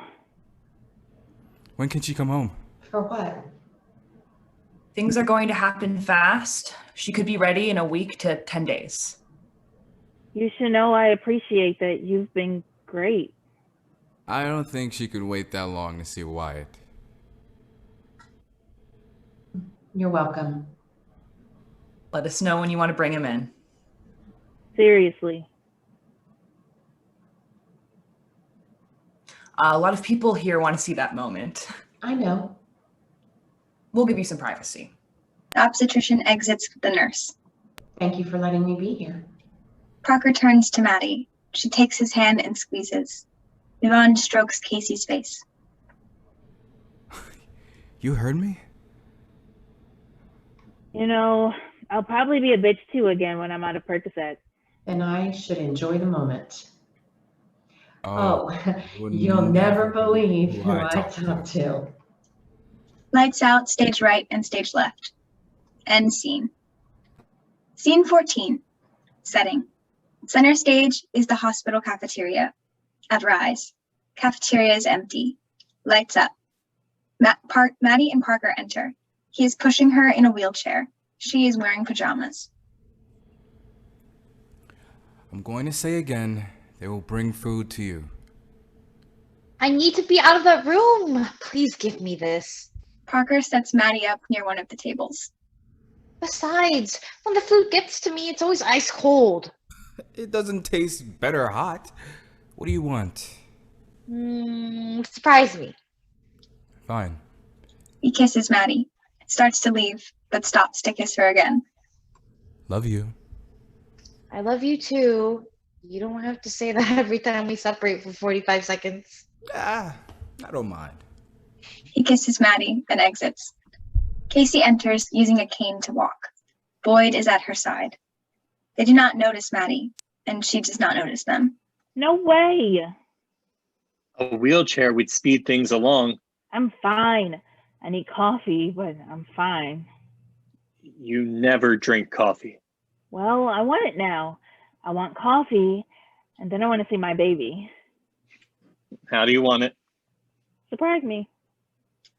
When can she come home? For what? Things are going to happen fast. She could be ready in a week to 10 days. You should know I appreciate that. You've been great. I don't think she could wait that long to see Wyatt. You're welcome. Let us know when you want to bring him in. Seriously. A lot of people here want to see that moment. I know. We'll give you some privacy. The obstetrician exits with the nurse. Thank you for letting me be here. Parker turns to Maddie. She takes his hand and squeezes. Yvonne strokes Casey's face. You heard me? You know, I'll probably be a bitch too again when I'm out of Percocet. And I should enjoy the moment. Oh, You'll never believe who I talk to. Lights out, stage right and stage left. End scene. Scene 14. Setting. Center stage is the hospital cafeteria. At Rise. Cafeteria is empty. Lights up. Maddie and Parker enter. He is pushing her in a wheelchair. She is wearing pajamas. I'm going to say again, they will bring food to you. I need to be out of that room. Please give me this. Parker sets Maddie up near one of the tables. Besides, when the food gets to me, it's always ice cold. It doesn't taste better hot. What do you want? Surprise me. Fine. He kisses Maddie, starts to leave, but stops to kiss her again. Love you. I love you too. You don't have to say that every time we separate for 45 seconds. Ah, I don't mind. He kisses Maddie, then exits. Casey enters using a cane to walk. Boyd is at her side. They do not notice Maddie, and she does not notice them. No way. A wheelchair would speed things along. I'm fine. I need coffee, but I'm fine. You never drink coffee. Well, I want it now. I want coffee, and then I want to see my baby. How do you want it? Surprise me.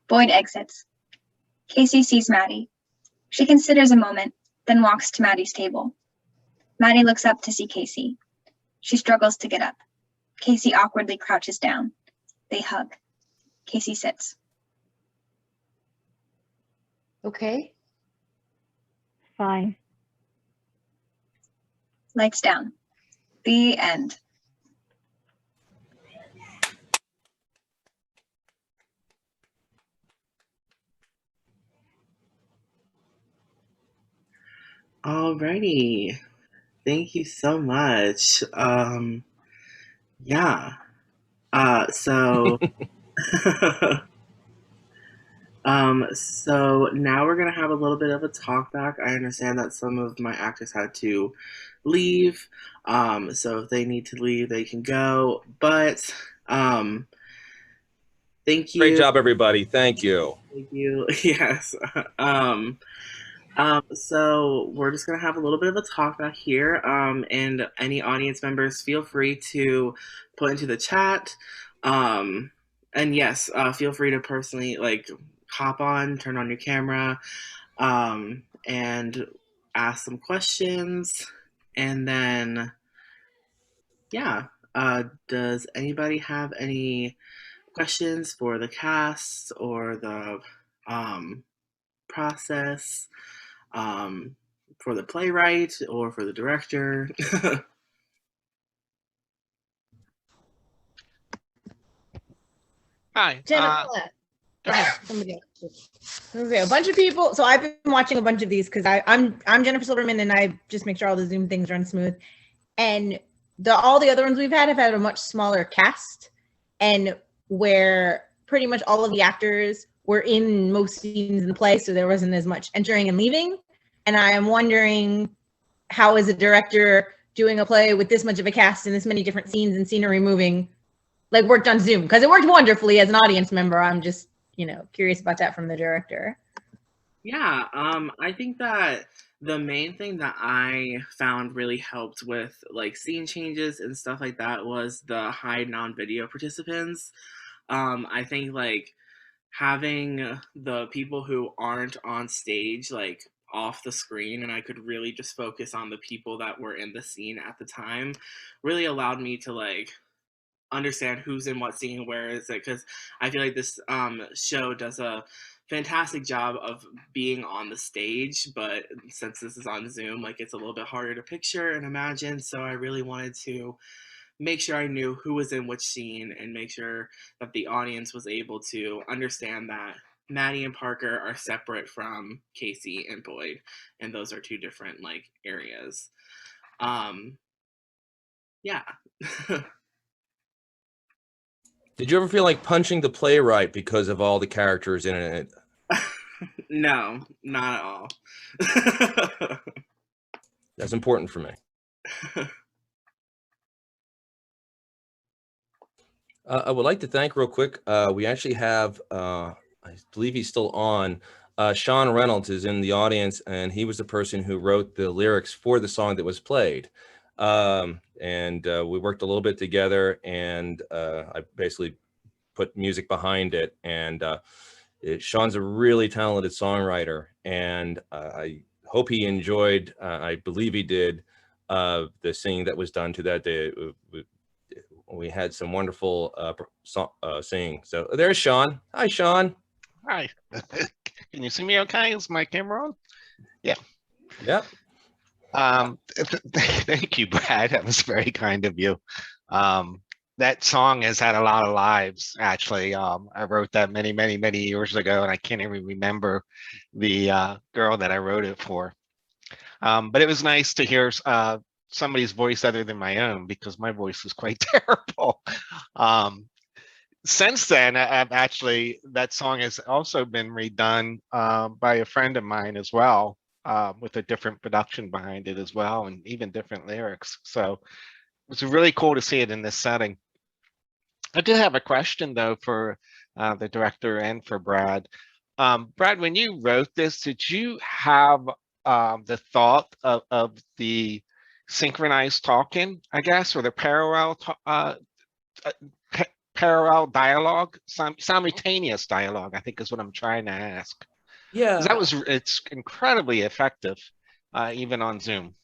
Boyd exits. Casey sees Maddie. She considers a moment, then walks to Maddie's table. Maddie looks up to see Casey. She struggles to get up. Casey awkwardly crouches down. They hug. Casey sits. Okay. Fine. Lights down. The end. Alrighty. Thank you so much. Yeah. So so now we're gonna have a little bit of a talk back. I understand that some of my actors had to leave. So if they need to leave, they can go. But thank you. Great job, everybody. Thank you. Thank you. Yes. So we're just gonna have a little bit of a talk back here. And any audience members, feel free to put into the chat. And yes, feel free to personally hop on, turn on your camera, and ask some questions. And then, yeah, does anybody have any questions for the cast or the process, for the playwright or for the director? Hi. Jenna, somebody else. Okay, a bunch of people. So I've been watching a bunch of these because I'm Jennifer Silverman, and I just make sure all the Zoom things run smooth. And all the other ones we've had have had a much smaller cast, and where pretty much all of the actors were in most scenes in the play, so there wasn't as much entering and leaving. And I am wondering how, as a director doing a play with this much of a cast and this many different scenes and scenery moving, like worked on Zoom, because it worked wonderfully as an audience member. I'm just, curious about that from the director. Yeah, I think that the main thing that I found really helped with like scene changes and stuff like that was the high non-video participants. I think like having the people who aren't on stage like off the screen and I could really just focus on the people that were in the scene at the time really allowed me to like understand who's in what scene, where is it, because I feel like this show does a fantastic job of being on the stage, but since this is on Zoom, like it's a little bit harder to picture and imagine, so I really wanted to make sure I knew who was in which scene and make sure that the audience was able to understand that Maddie and Parker are separate from Casey and Boyd, and those are two different like areas. Yeah. Did you ever feel like punching the playwright because of all the characters in it? No, not at all. That's important for me. I would like to thank real quick. We actually have, I believe he's still on. Sean Reynolds is in the audience, and he was the person who wrote the lyrics for the song that was played. And we worked a little bit together, and I basically put music behind it. And Sean's a really talented songwriter, and I hope he enjoyed, I believe he did, the singing that was done to that day. We had some wonderful singing. So there's Sean. Hi, Sean. Hi. Can you see me okay? Is my camera on? Yeah. Yep. Thank you, Brad. That was very kind of you. That song has had a lot of lives, actually. I wrote that many, many, many years ago, and I can't even remember the girl that I wrote it for. But it was nice to hear somebody's voice other than my own, because my voice is quite terrible. Since then, I've actually, that song has also been redone by a friend of mine as well, with a different production behind it as well, and even different lyrics. So it was really cool to see it in this setting. I did have a question though for the director and for Brad. Brad, when you wrote this, did you have the thought of the synchronized talking, I guess, or the parallel dialogue, simultaneous dialogue, I think is what I'm trying to ask. Yeah, it's incredibly effective, even on Zoom.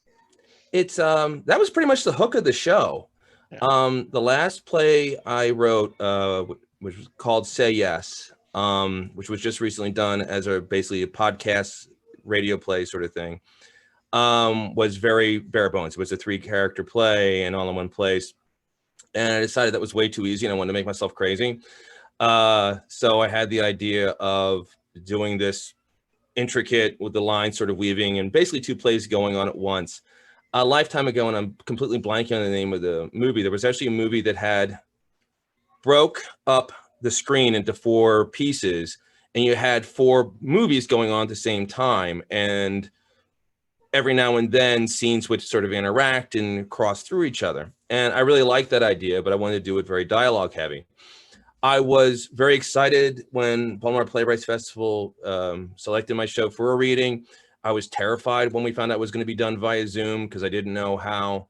It's that was pretty much the hook of the show. Yeah. The last play I wrote, which was called Say Yes, which was just recently done as basically a podcast radio play sort of thing, was very bare bones. It was a 3-character play and all in one place. And I decided that was way too easy and I wanted to make myself crazy. So I had the idea of doing this intricate with the lines sort of weaving and basically 2 plays going on at once. A lifetime ago, and I'm completely blanking on the name of the movie, there was actually a movie that had broke up the screen into 4 pieces, and you had 4 movies going on at the same time. And every now and then scenes would sort of interact and cross through each other. And I really liked that idea, but I wanted to do it very dialogue heavy. I was very excited when Baltimore Playwrights Festival selected my show for a reading. I was terrified when we found out it was going to be done via Zoom, because I didn't know how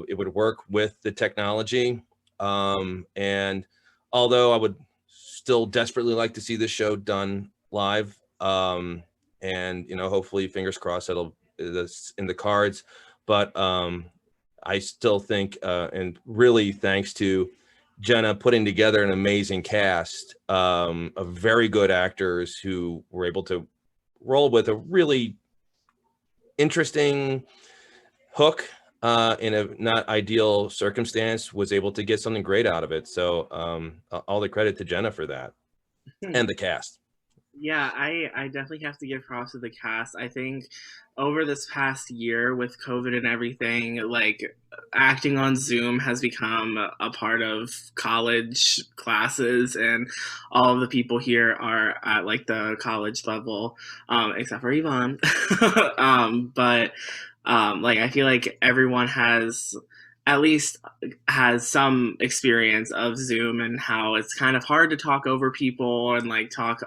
it would work with the technology. And although I would still desperately like to see this show done live, and hopefully, fingers crossed, that's in the cards. But I still think, and really thanks to Jenna putting together an amazing cast of very good actors who were able to roll with a really interesting hook in a not ideal circumstance, was able to get something great out of it. So all the credit to Jenna for that and the cast. Yeah, I definitely have to give props to the cast. I think over this past year with COVID and everything, like acting on Zoom has become a part of college classes, and all of the people here are at like the college level, except for Yvonne. But like I feel like everyone has at least has some experience of Zoom and how it's kind of hard to talk over people and like talk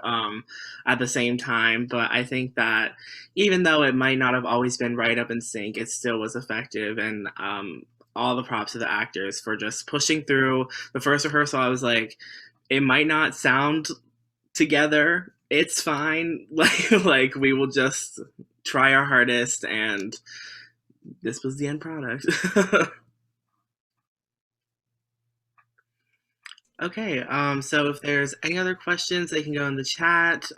at the same time. But I think that even though it might not have always been right up in sync, it still was effective. And all the props to the actors for just pushing through. The first rehearsal, I was like, it might not sound together. It's fine. Like we will just try our hardest, and this was the end product. Okay, so if there's any other questions, they can go in the chat.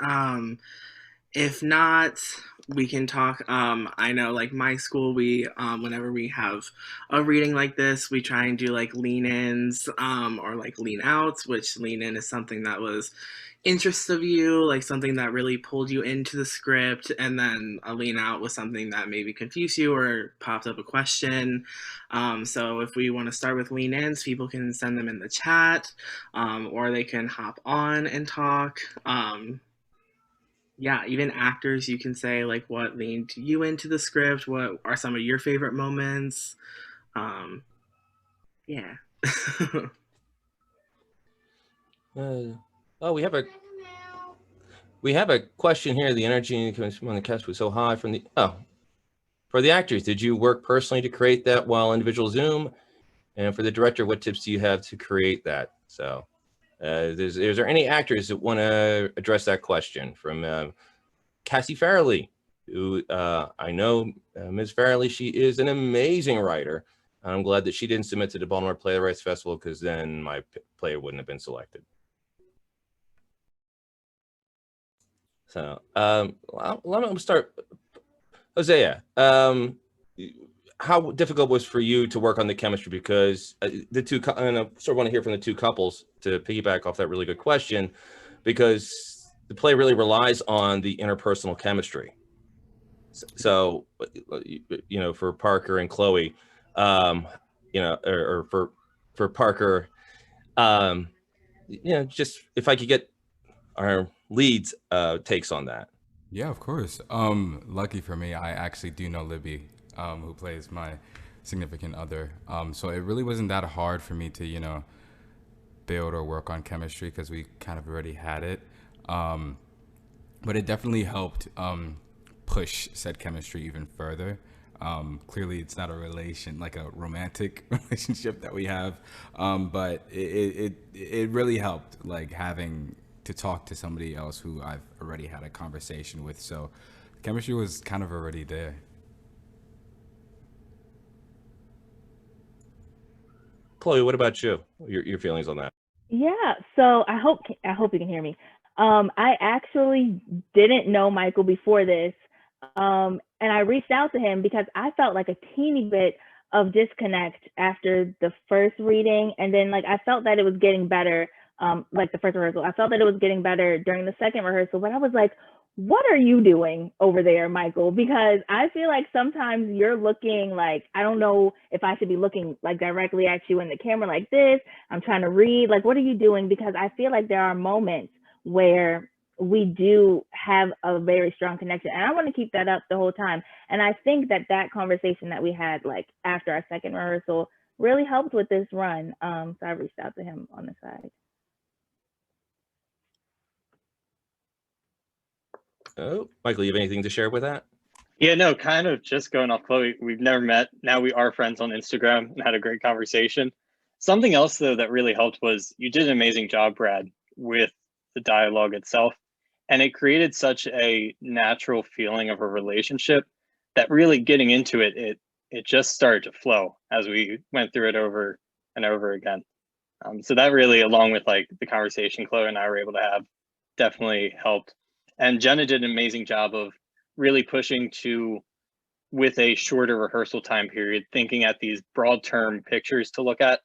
If not, we can talk. I know, like my school, we whenever we have a reading like this, we try and do like lean-ins or like lean-outs, which lean-in is something that was interest of you, like something that really pulled you into the script, and then a lean out was something that maybe confused you or popped up a question. So if we want to start with lean ins, people can send them in the chat, or they can hop on and talk. Yeah, even actors, you can say like what leaned you into the script, what are some of your favorite moments. Yeah. Oh, we have a question here. The energy on the cast was so high from the for the actors. Did you work personally to create that while individual Zoom? And for the director, what tips do you have to create that? So, is there any actors that want to address that question? From Cassie Farrelly, who I know Ms. Farrelly, she is an amazing writer. I'm glad that she didn't submit to the Baltimore Playwrights Festival, because then my play wouldn't have been selected. So let me start. Hosea, how difficult was for you to work on the chemistry? Because the two, and I sort of want to hear from the two couples to piggyback off that really good question, because the play really relies on the interpersonal chemistry. So, you know, for Parker and Chloe, you know, or for Parker, you know, just if I could get our leads takes on that. Yeah, of course. Lucky for me, I actually do know Libby, who plays my significant other. So it really wasn't that hard for me to, you know, build or work on chemistry, because we kind of already had it. But it definitely helped push said chemistry even further. Clearly, it's not a relation, like a romantic relationship that we have, but it really helped, like having to talk to somebody else who I've already had a conversation with. So the chemistry was kind of already there. Chloe, what about you? Your feelings on that? Yeah, so I hope you can hear me. I actually didn't know Michael before this, and I reached out to him because I felt like a teeny bit of disconnect after the first reading, and then like I felt that it was getting better, like the first rehearsal. I felt that it was getting better during the second rehearsal, but I was like, what are you doing over there, Michael? Because I feel like sometimes you're looking like, I don't know if I should be looking like directly at you in the camera like this. I'm trying to read, like, what are you doing? Because I feel like there are moments where we do have a very strong connection, and I want to keep that up the whole time. And I think that that conversation that we had like after our second rehearsal really helped with this run. So I reached out to him on the side. Oh, Michael, you have anything to share with that? Yeah, no, kind of just going off Chloe. We've never met. Now we are friends on Instagram and had a great conversation. Something else, though, that really helped was you did an amazing job, Brad, with the dialogue itself. And it created such a natural feeling of a relationship that really getting into it, it just started to flow as we went through it over and over again. So that really, along with like the conversation Chloe and I were able to have, definitely helped. And Jenna did an amazing job of really pushing to, with a shorter rehearsal time period, thinking at these broad term pictures to look at,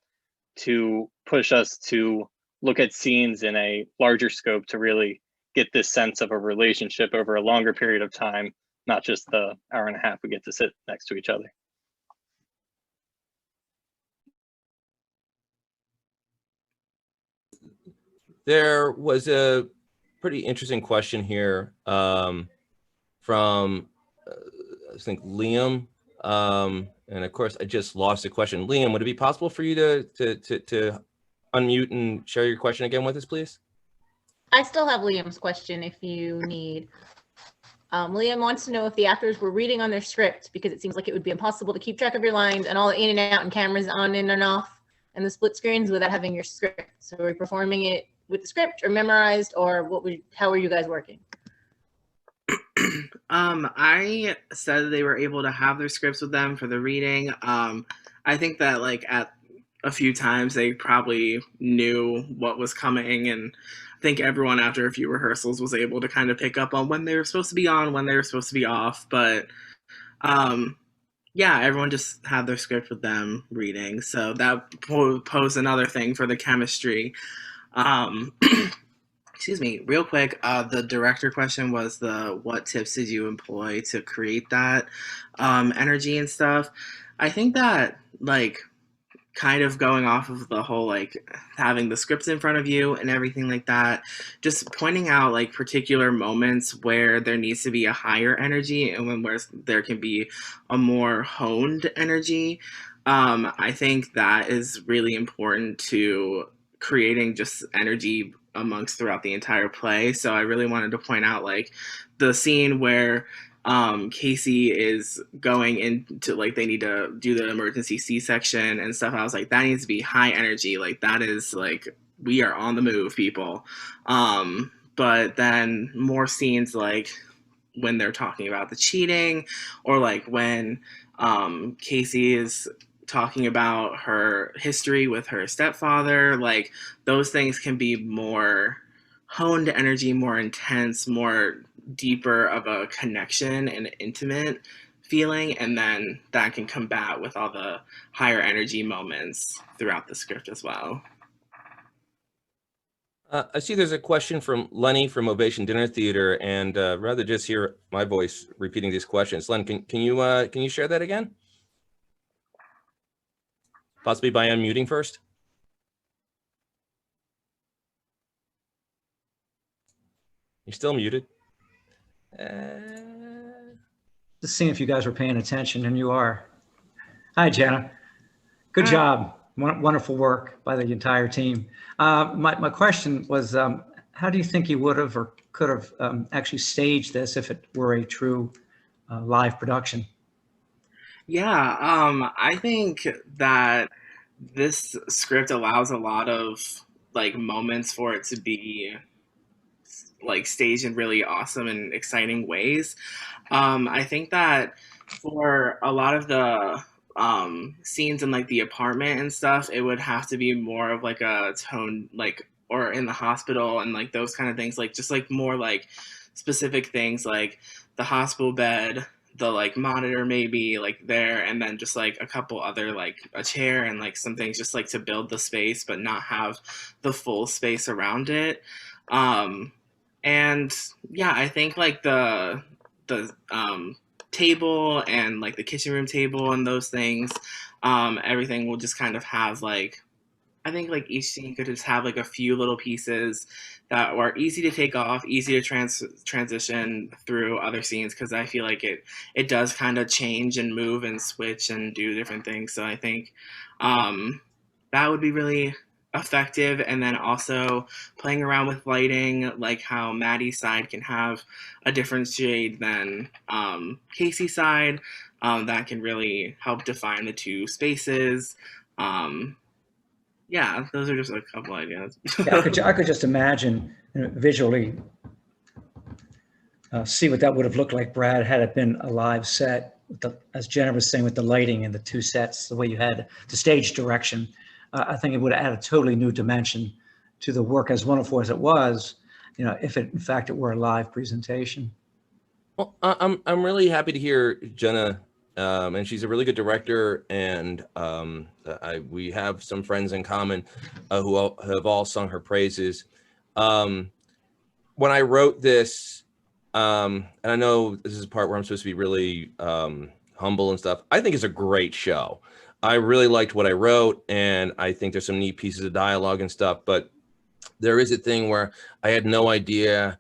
to push us to look at scenes in a larger scope to really get this sense of a relationship over a longer period of time, not just the hour and a half we get to sit next to each other. There was a pretty interesting question here from, I think, Liam. And of course, I just lost the question. Liam, would it be possible for you to unmute and share your question again with us, please? I still have Liam's question if you need. Liam wants to know if the actors were reading on their script, because it seems like it would be impossible to keep track of your lines and all the in and out and cameras on in and off and the split screens without having your script. So are we performing it with the script or memorized, or how are you guys working? I said they were able to have their scripts with them for the reading. I think that like at a few times they probably knew what was coming, and I think everyone after a few rehearsals was able to kind of pick up on when they were supposed to be on, when they were supposed to be off. But yeah, everyone just had their script with them reading. So that posed another thing for the chemistry. Excuse me, real quick, the director question was what tips did you employ to create that energy and stuff? I think that like kind of going off of the whole like having the scripts in front of you and everything like that, just pointing out like particular moments where there needs to be a higher energy and when where there can be a more honed energy. I think that is really important to creating just energy amongst throughout the entire play. So I really wanted to point out like the scene where Casey is going into like they need to do the emergency C-section and stuff. I was like, that needs to be high energy. Like that is like we are on the move, people. But then more scenes like when they're talking about the cheating, or like when Casey is talking about her history with her stepfather, like those things can be more honed energy, more intense, more deeper of a connection and intimate feeling, and then that can combat with all the higher energy moments throughout the script as well. I see there's a question from Lenny from Ovation Dinner Theater, and rather just hear my voice repeating these questions. Len, can you share that again? Possibly by unmuting first. You're still muted. Just seeing if you guys were paying attention, and you are. Hi, Jenna. Good Hi. job. Wonderful work by the entire team. My question was, how do you think you would have or could have actually staged this if it were a true live production? Yeah, I think that this script allows a lot of like moments for it to be like staged in really awesome and exciting ways. I think that for a lot of the scenes in like the apartment and stuff, it would have to be more of like a tone, like, or in the hospital and like those kind of things, like just like more like specific things like the hospital bed, the like monitor maybe like there, and then just like a couple other like a chair and like some things just like to build the space but not have the full space around it. And yeah, I think like the table and like the kitchen room table and those things, everything will just kind of have like, I think like each scene could just have like a few little pieces that are easy to take off, easy to transition through other scenes, because I feel like it does kind of change and move and switch and do different things. So I think that would be really effective. And then also playing around with lighting, like how Maddie's side can have a different shade than Casey's side, that can really help define the two spaces. Yeah, those are just a couple ideas. Yeah, I could just imagine, you know, visually see what that would have looked like, Brad, had it been a live set, with the, as Jenna was saying, with the lighting and the two sets, the way you had the stage direction. I think it would add a totally new dimension to the work, as wonderful as it was, you know, if it, in fact, it were a live presentation. Well, I'm really happy to hear Jenna, and she's a really good director, and we have some friends in common who have all sung her praises. when I wrote this, and I know this is a part where I'm supposed to be really humble and stuff. I think it's a great show. I really liked what I wrote, and I think there's some neat pieces of dialogue and stuff, but there is a thing where I had no idea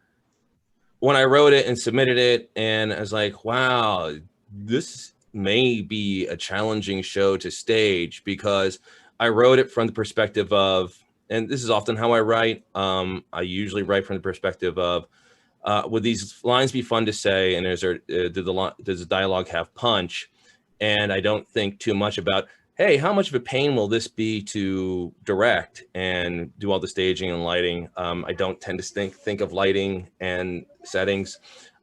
when I wrote it and submitted it, and I was like, wow, this may be a challenging show to stage, because I wrote it from the perspective of, and this is often how I write, I usually write from the perspective of, would these lines be fun to say, and does the dialogue have punch? And I don't think too much about, hey, how much of a pain will this be to direct and do all the staging and lighting? I don't tend to think of lighting and settings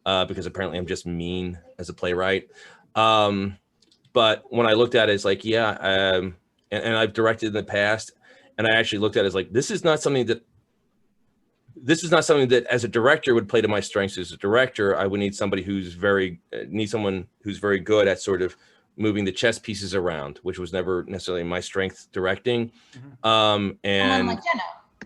because apparently I'm just mean as a playwright. But when I looked at it, it's like, yeah, and I've directed in the past, and I actually looked at it as like, this is not something that as a director would play to my strengths. As a director, I would need somebody someone who's very good at sort of moving the chess pieces around, which was never necessarily my strength directing. And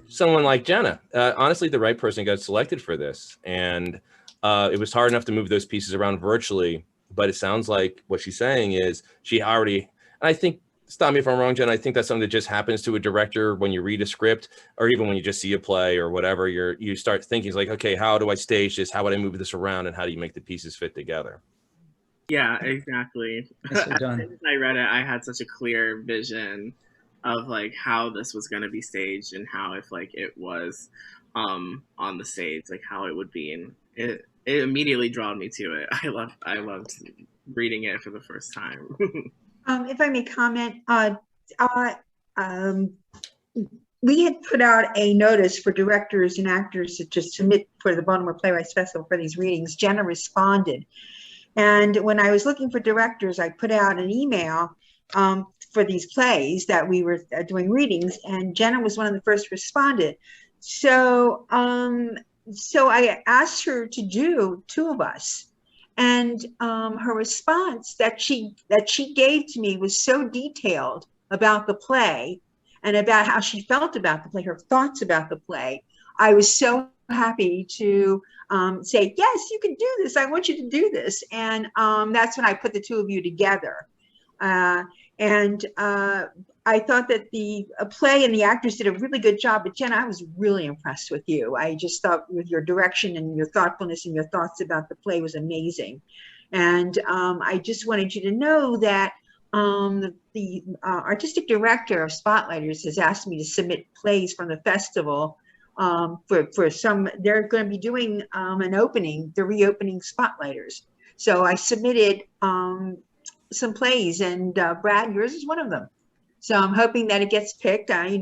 someone like Jenna, honestly, the right person got selected for this. And it was hard enough to move those pieces around virtually, but it sounds like what she's saying is she already, and I think, stop me if I'm wrong, Jen, I think that's something that just happens to a director when you read a script, or even when you just see a play or whatever, you start thinking, like, okay, how do I stage this? How would I move this around? And how do you make the pieces fit together? Yeah, exactly. As soon as I read it, I had such a clear vision of like how this was going to be staged, and how if like it was on the stage, like how it would be, and it immediately drew me to it. I loved reading it for the first time. If I may comment, we had put out a notice for directors and actors to just submit for the Baltimore Playwrights Festival for these readings. Jenna responded. And when I was looking for directors, I put out an email for these plays that we were doing readings, and Jenna was one of the first responded. So I asked her to do two of us. And her response that she gave to me was so detailed about the play and about how she felt about the play, her thoughts about the play. I was so happy to say, yes, you can do this. I want you to do this. And that's when I put the two of you together. I thought that the play and the actors did a really good job, but Jenna, I was really impressed with you. I just thought with your direction and your thoughtfulness and your thoughts about the play was amazing. And I just wanted you to know that the artistic director of Spotlighters has asked me to submit plays from the festival for some, they're going to be doing an opening, the reopening Spotlighters. So I submitted some plays, and Brad, yours is one of them. So I'm hoping that it gets picked. I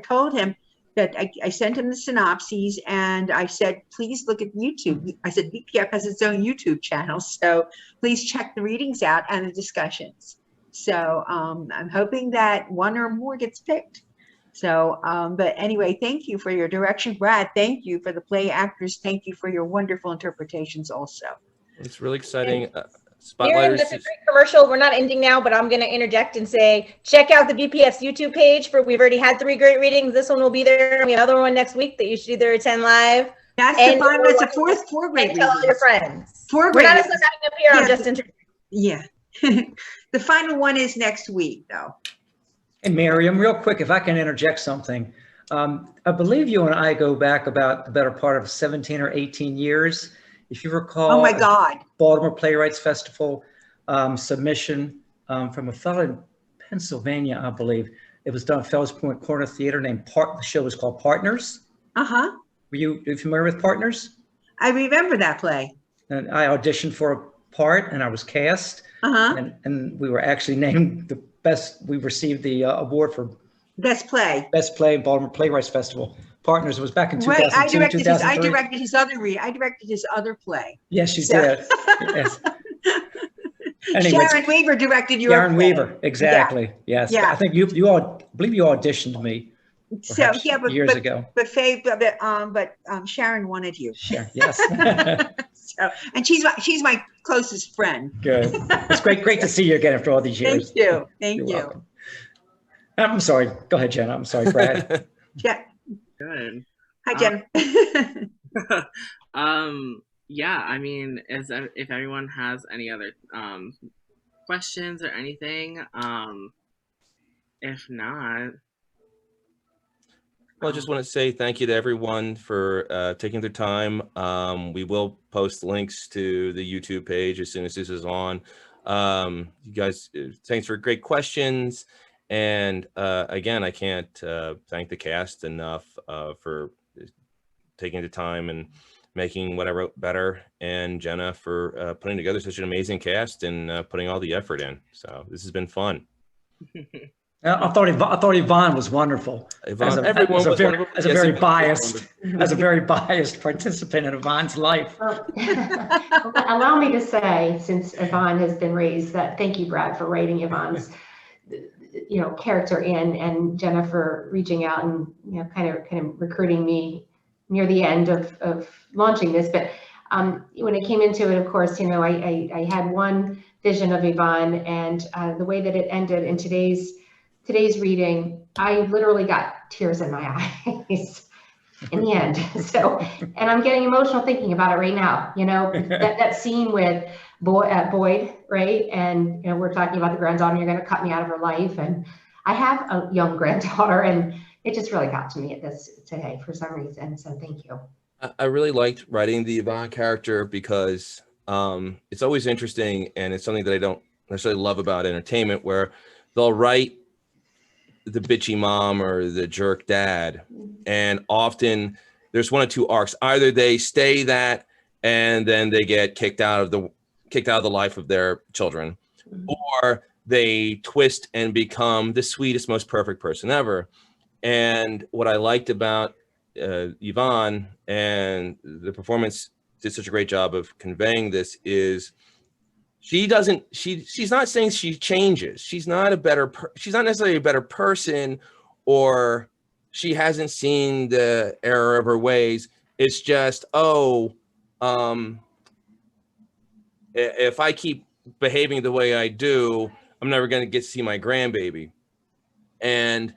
told him that I sent him the synopses, and I said, please look at YouTube. I said, BPF has its own YouTube channel, so please check the readings out and the discussions. So I'm hoping that one or more gets picked. So, but anyway, thank you for your direction, Brad. Thank you for the play actors. Thank you for your wonderful interpretations also. It's really exciting. Aaron, that's a great commercial. We're not ending now, but I'm going to interject and say, check out the BPF's YouTube page. We've already had 3 great readings. This one will be there. And we have another one next week that you should either attend live. That's the final. That's a four great readings. Tell all your friends. We're not necessarily having them here. I'm just introducing. Yeah. The final one is next week, though. And Miriam, real quick, if I can interject something. I believe you and I go back about the better part of 17 or 18 years. If you recall, oh my God, Baltimore Playwrights Festival submission from a fellow in Pennsylvania, I believe. It was done at Fells Point Corner Theater named The show was called Partners. Uh-huh. Are you familiar with Partners? I remember that play. And I auditioned for a part, and I was cast. Uh-huh. And we were actually named the best. We received the award for Best Play. Best Play in Baltimore Playwrights Festival. Partners was back in 2002, right. I 2003. directed his other play. Yes, you did. Yes. Anyways, Sharon Weaver directed your Sharon play. Weaver, exactly. Yeah. Yes. Yeah. I think you all, I believe you auditioned me. So yeah, years ago. But Sharon wanted you. Sure. Yes. So, and she's my closest friend. Good. It's great to see you again after all these years. Thank you. Thank You're you. Welcome. I'm sorry. Go ahead, Jenna. I'm sorry, Brad. Yeah. Good. Hi, Jen. Yeah, I mean, if everyone has any other questions or anything, if not. Well, I just want to say thank you to everyone for taking their time. We will post links to the YouTube page as soon as this is on. You guys, thanks for great questions. And again, I can't thank the cast enough for taking the time and making what I wrote better, and Jenna for putting together such an amazing cast and putting all the effort in. So this has been fun. I thought Yvonne was wonderful. Yvonne, as a very biased participant in Yvonne's life. Allow me to say, since Yvonne has been raised, that thank you, Brad, for writing Yvonne's character in, and Jenna for reaching out and kind of recruiting me near the end of launching this. But when it came into it, of course, I had one vision of Yvonne, and the way that it ended in today's reading, I literally got tears in my eyes in the end. So, and I'm getting emotional thinking about it right now. That scene with Boyd, right? And we're talking about the granddaughter. You're going to cut me out of her life, and I have a young granddaughter, and it just really got to me at this today for some reason. So, thank you. I really liked writing the Yvonne character because it's always interesting, and it's something that I don't necessarily love about entertainment, where they'll write the bitchy mom or the jerk dad, and often there's one of two arcs. Either they stay that and then they get kicked out of the life of their children, or they twist and become the sweetest, most perfect person ever. And what I liked about Yvonne, and the performance did such a great job of conveying this, is she's not saying she changes. She's not necessarily a better person, or she hasn't seen the error of her ways. It's just, if I keep behaving the way I do, I'm never going to get to see my grandbaby. And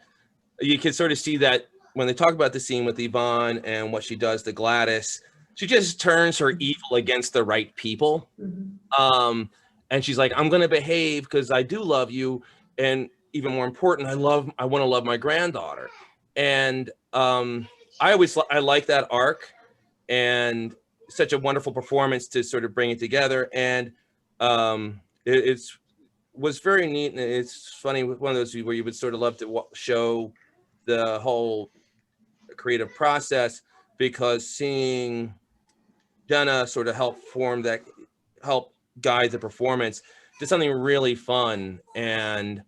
you can sort of see that when they talk about the scene with Yvonne and what she does to Gladys. She just turns her evil against the right people. And she's like, I'm going to behave because I do love you. And even more important, I want to love my granddaughter. And I like that arc, and such a wonderful performance to sort of bring it together. And it was very neat. And it's funny, one of those where you would sort of love to show the whole creative process, because seeing Jenna sort of help guide the performance did something really fun. And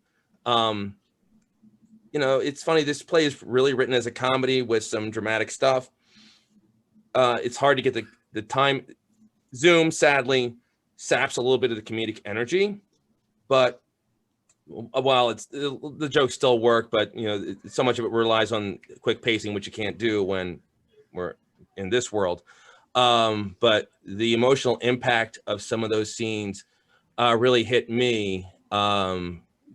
it's funny, this play is really written as a comedy with some dramatic stuff. It's hard to get the time. Zoom sadly saps a little bit of the comedic energy, but while the jokes still work, but so much of it relies on quick pacing, which you can't do when we're in this world. But the emotional impact of some of those scenes really hit me,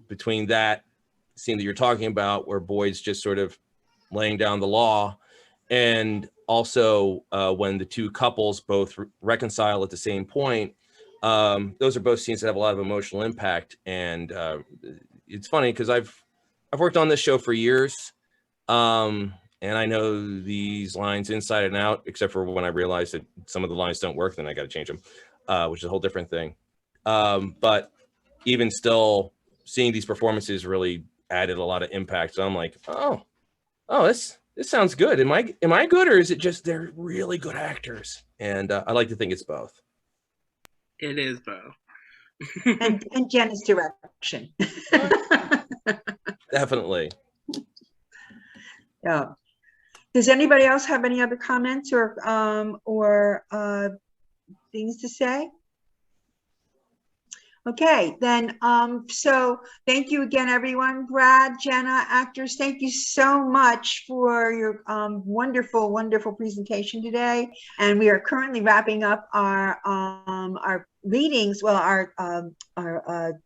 between that scene that you're talking about, where Boyd's just sort of laying down the law, and also when the two couples both reconcile at the same point. Those are both scenes that have a lot of emotional impact. And it's funny because I've worked on this show for years. And I know these lines inside and out, except for when I realized that some of the lines don't work, then I got to change them, which is a whole different thing. But even still, seeing these performances really added a lot of impact. So I'm like, oh, this sounds good. Am I good, or is it just they're really good actors? And I like to think it's both. It is both. and Jenna's direction. Definitely. Yeah. Does anybody else have any other comments or things to say? Okay, then, so thank you again, everyone. Brad, Jenna, actors, thank you so much for your wonderful, wonderful presentation today. And we are currently wrapping up our readings, well, our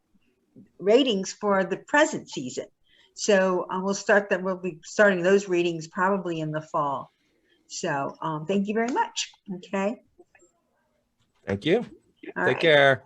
ratings for the present season. So we'll be starting those readings probably in the fall. So thank you very much. Okay. Thank you. All Take right. care.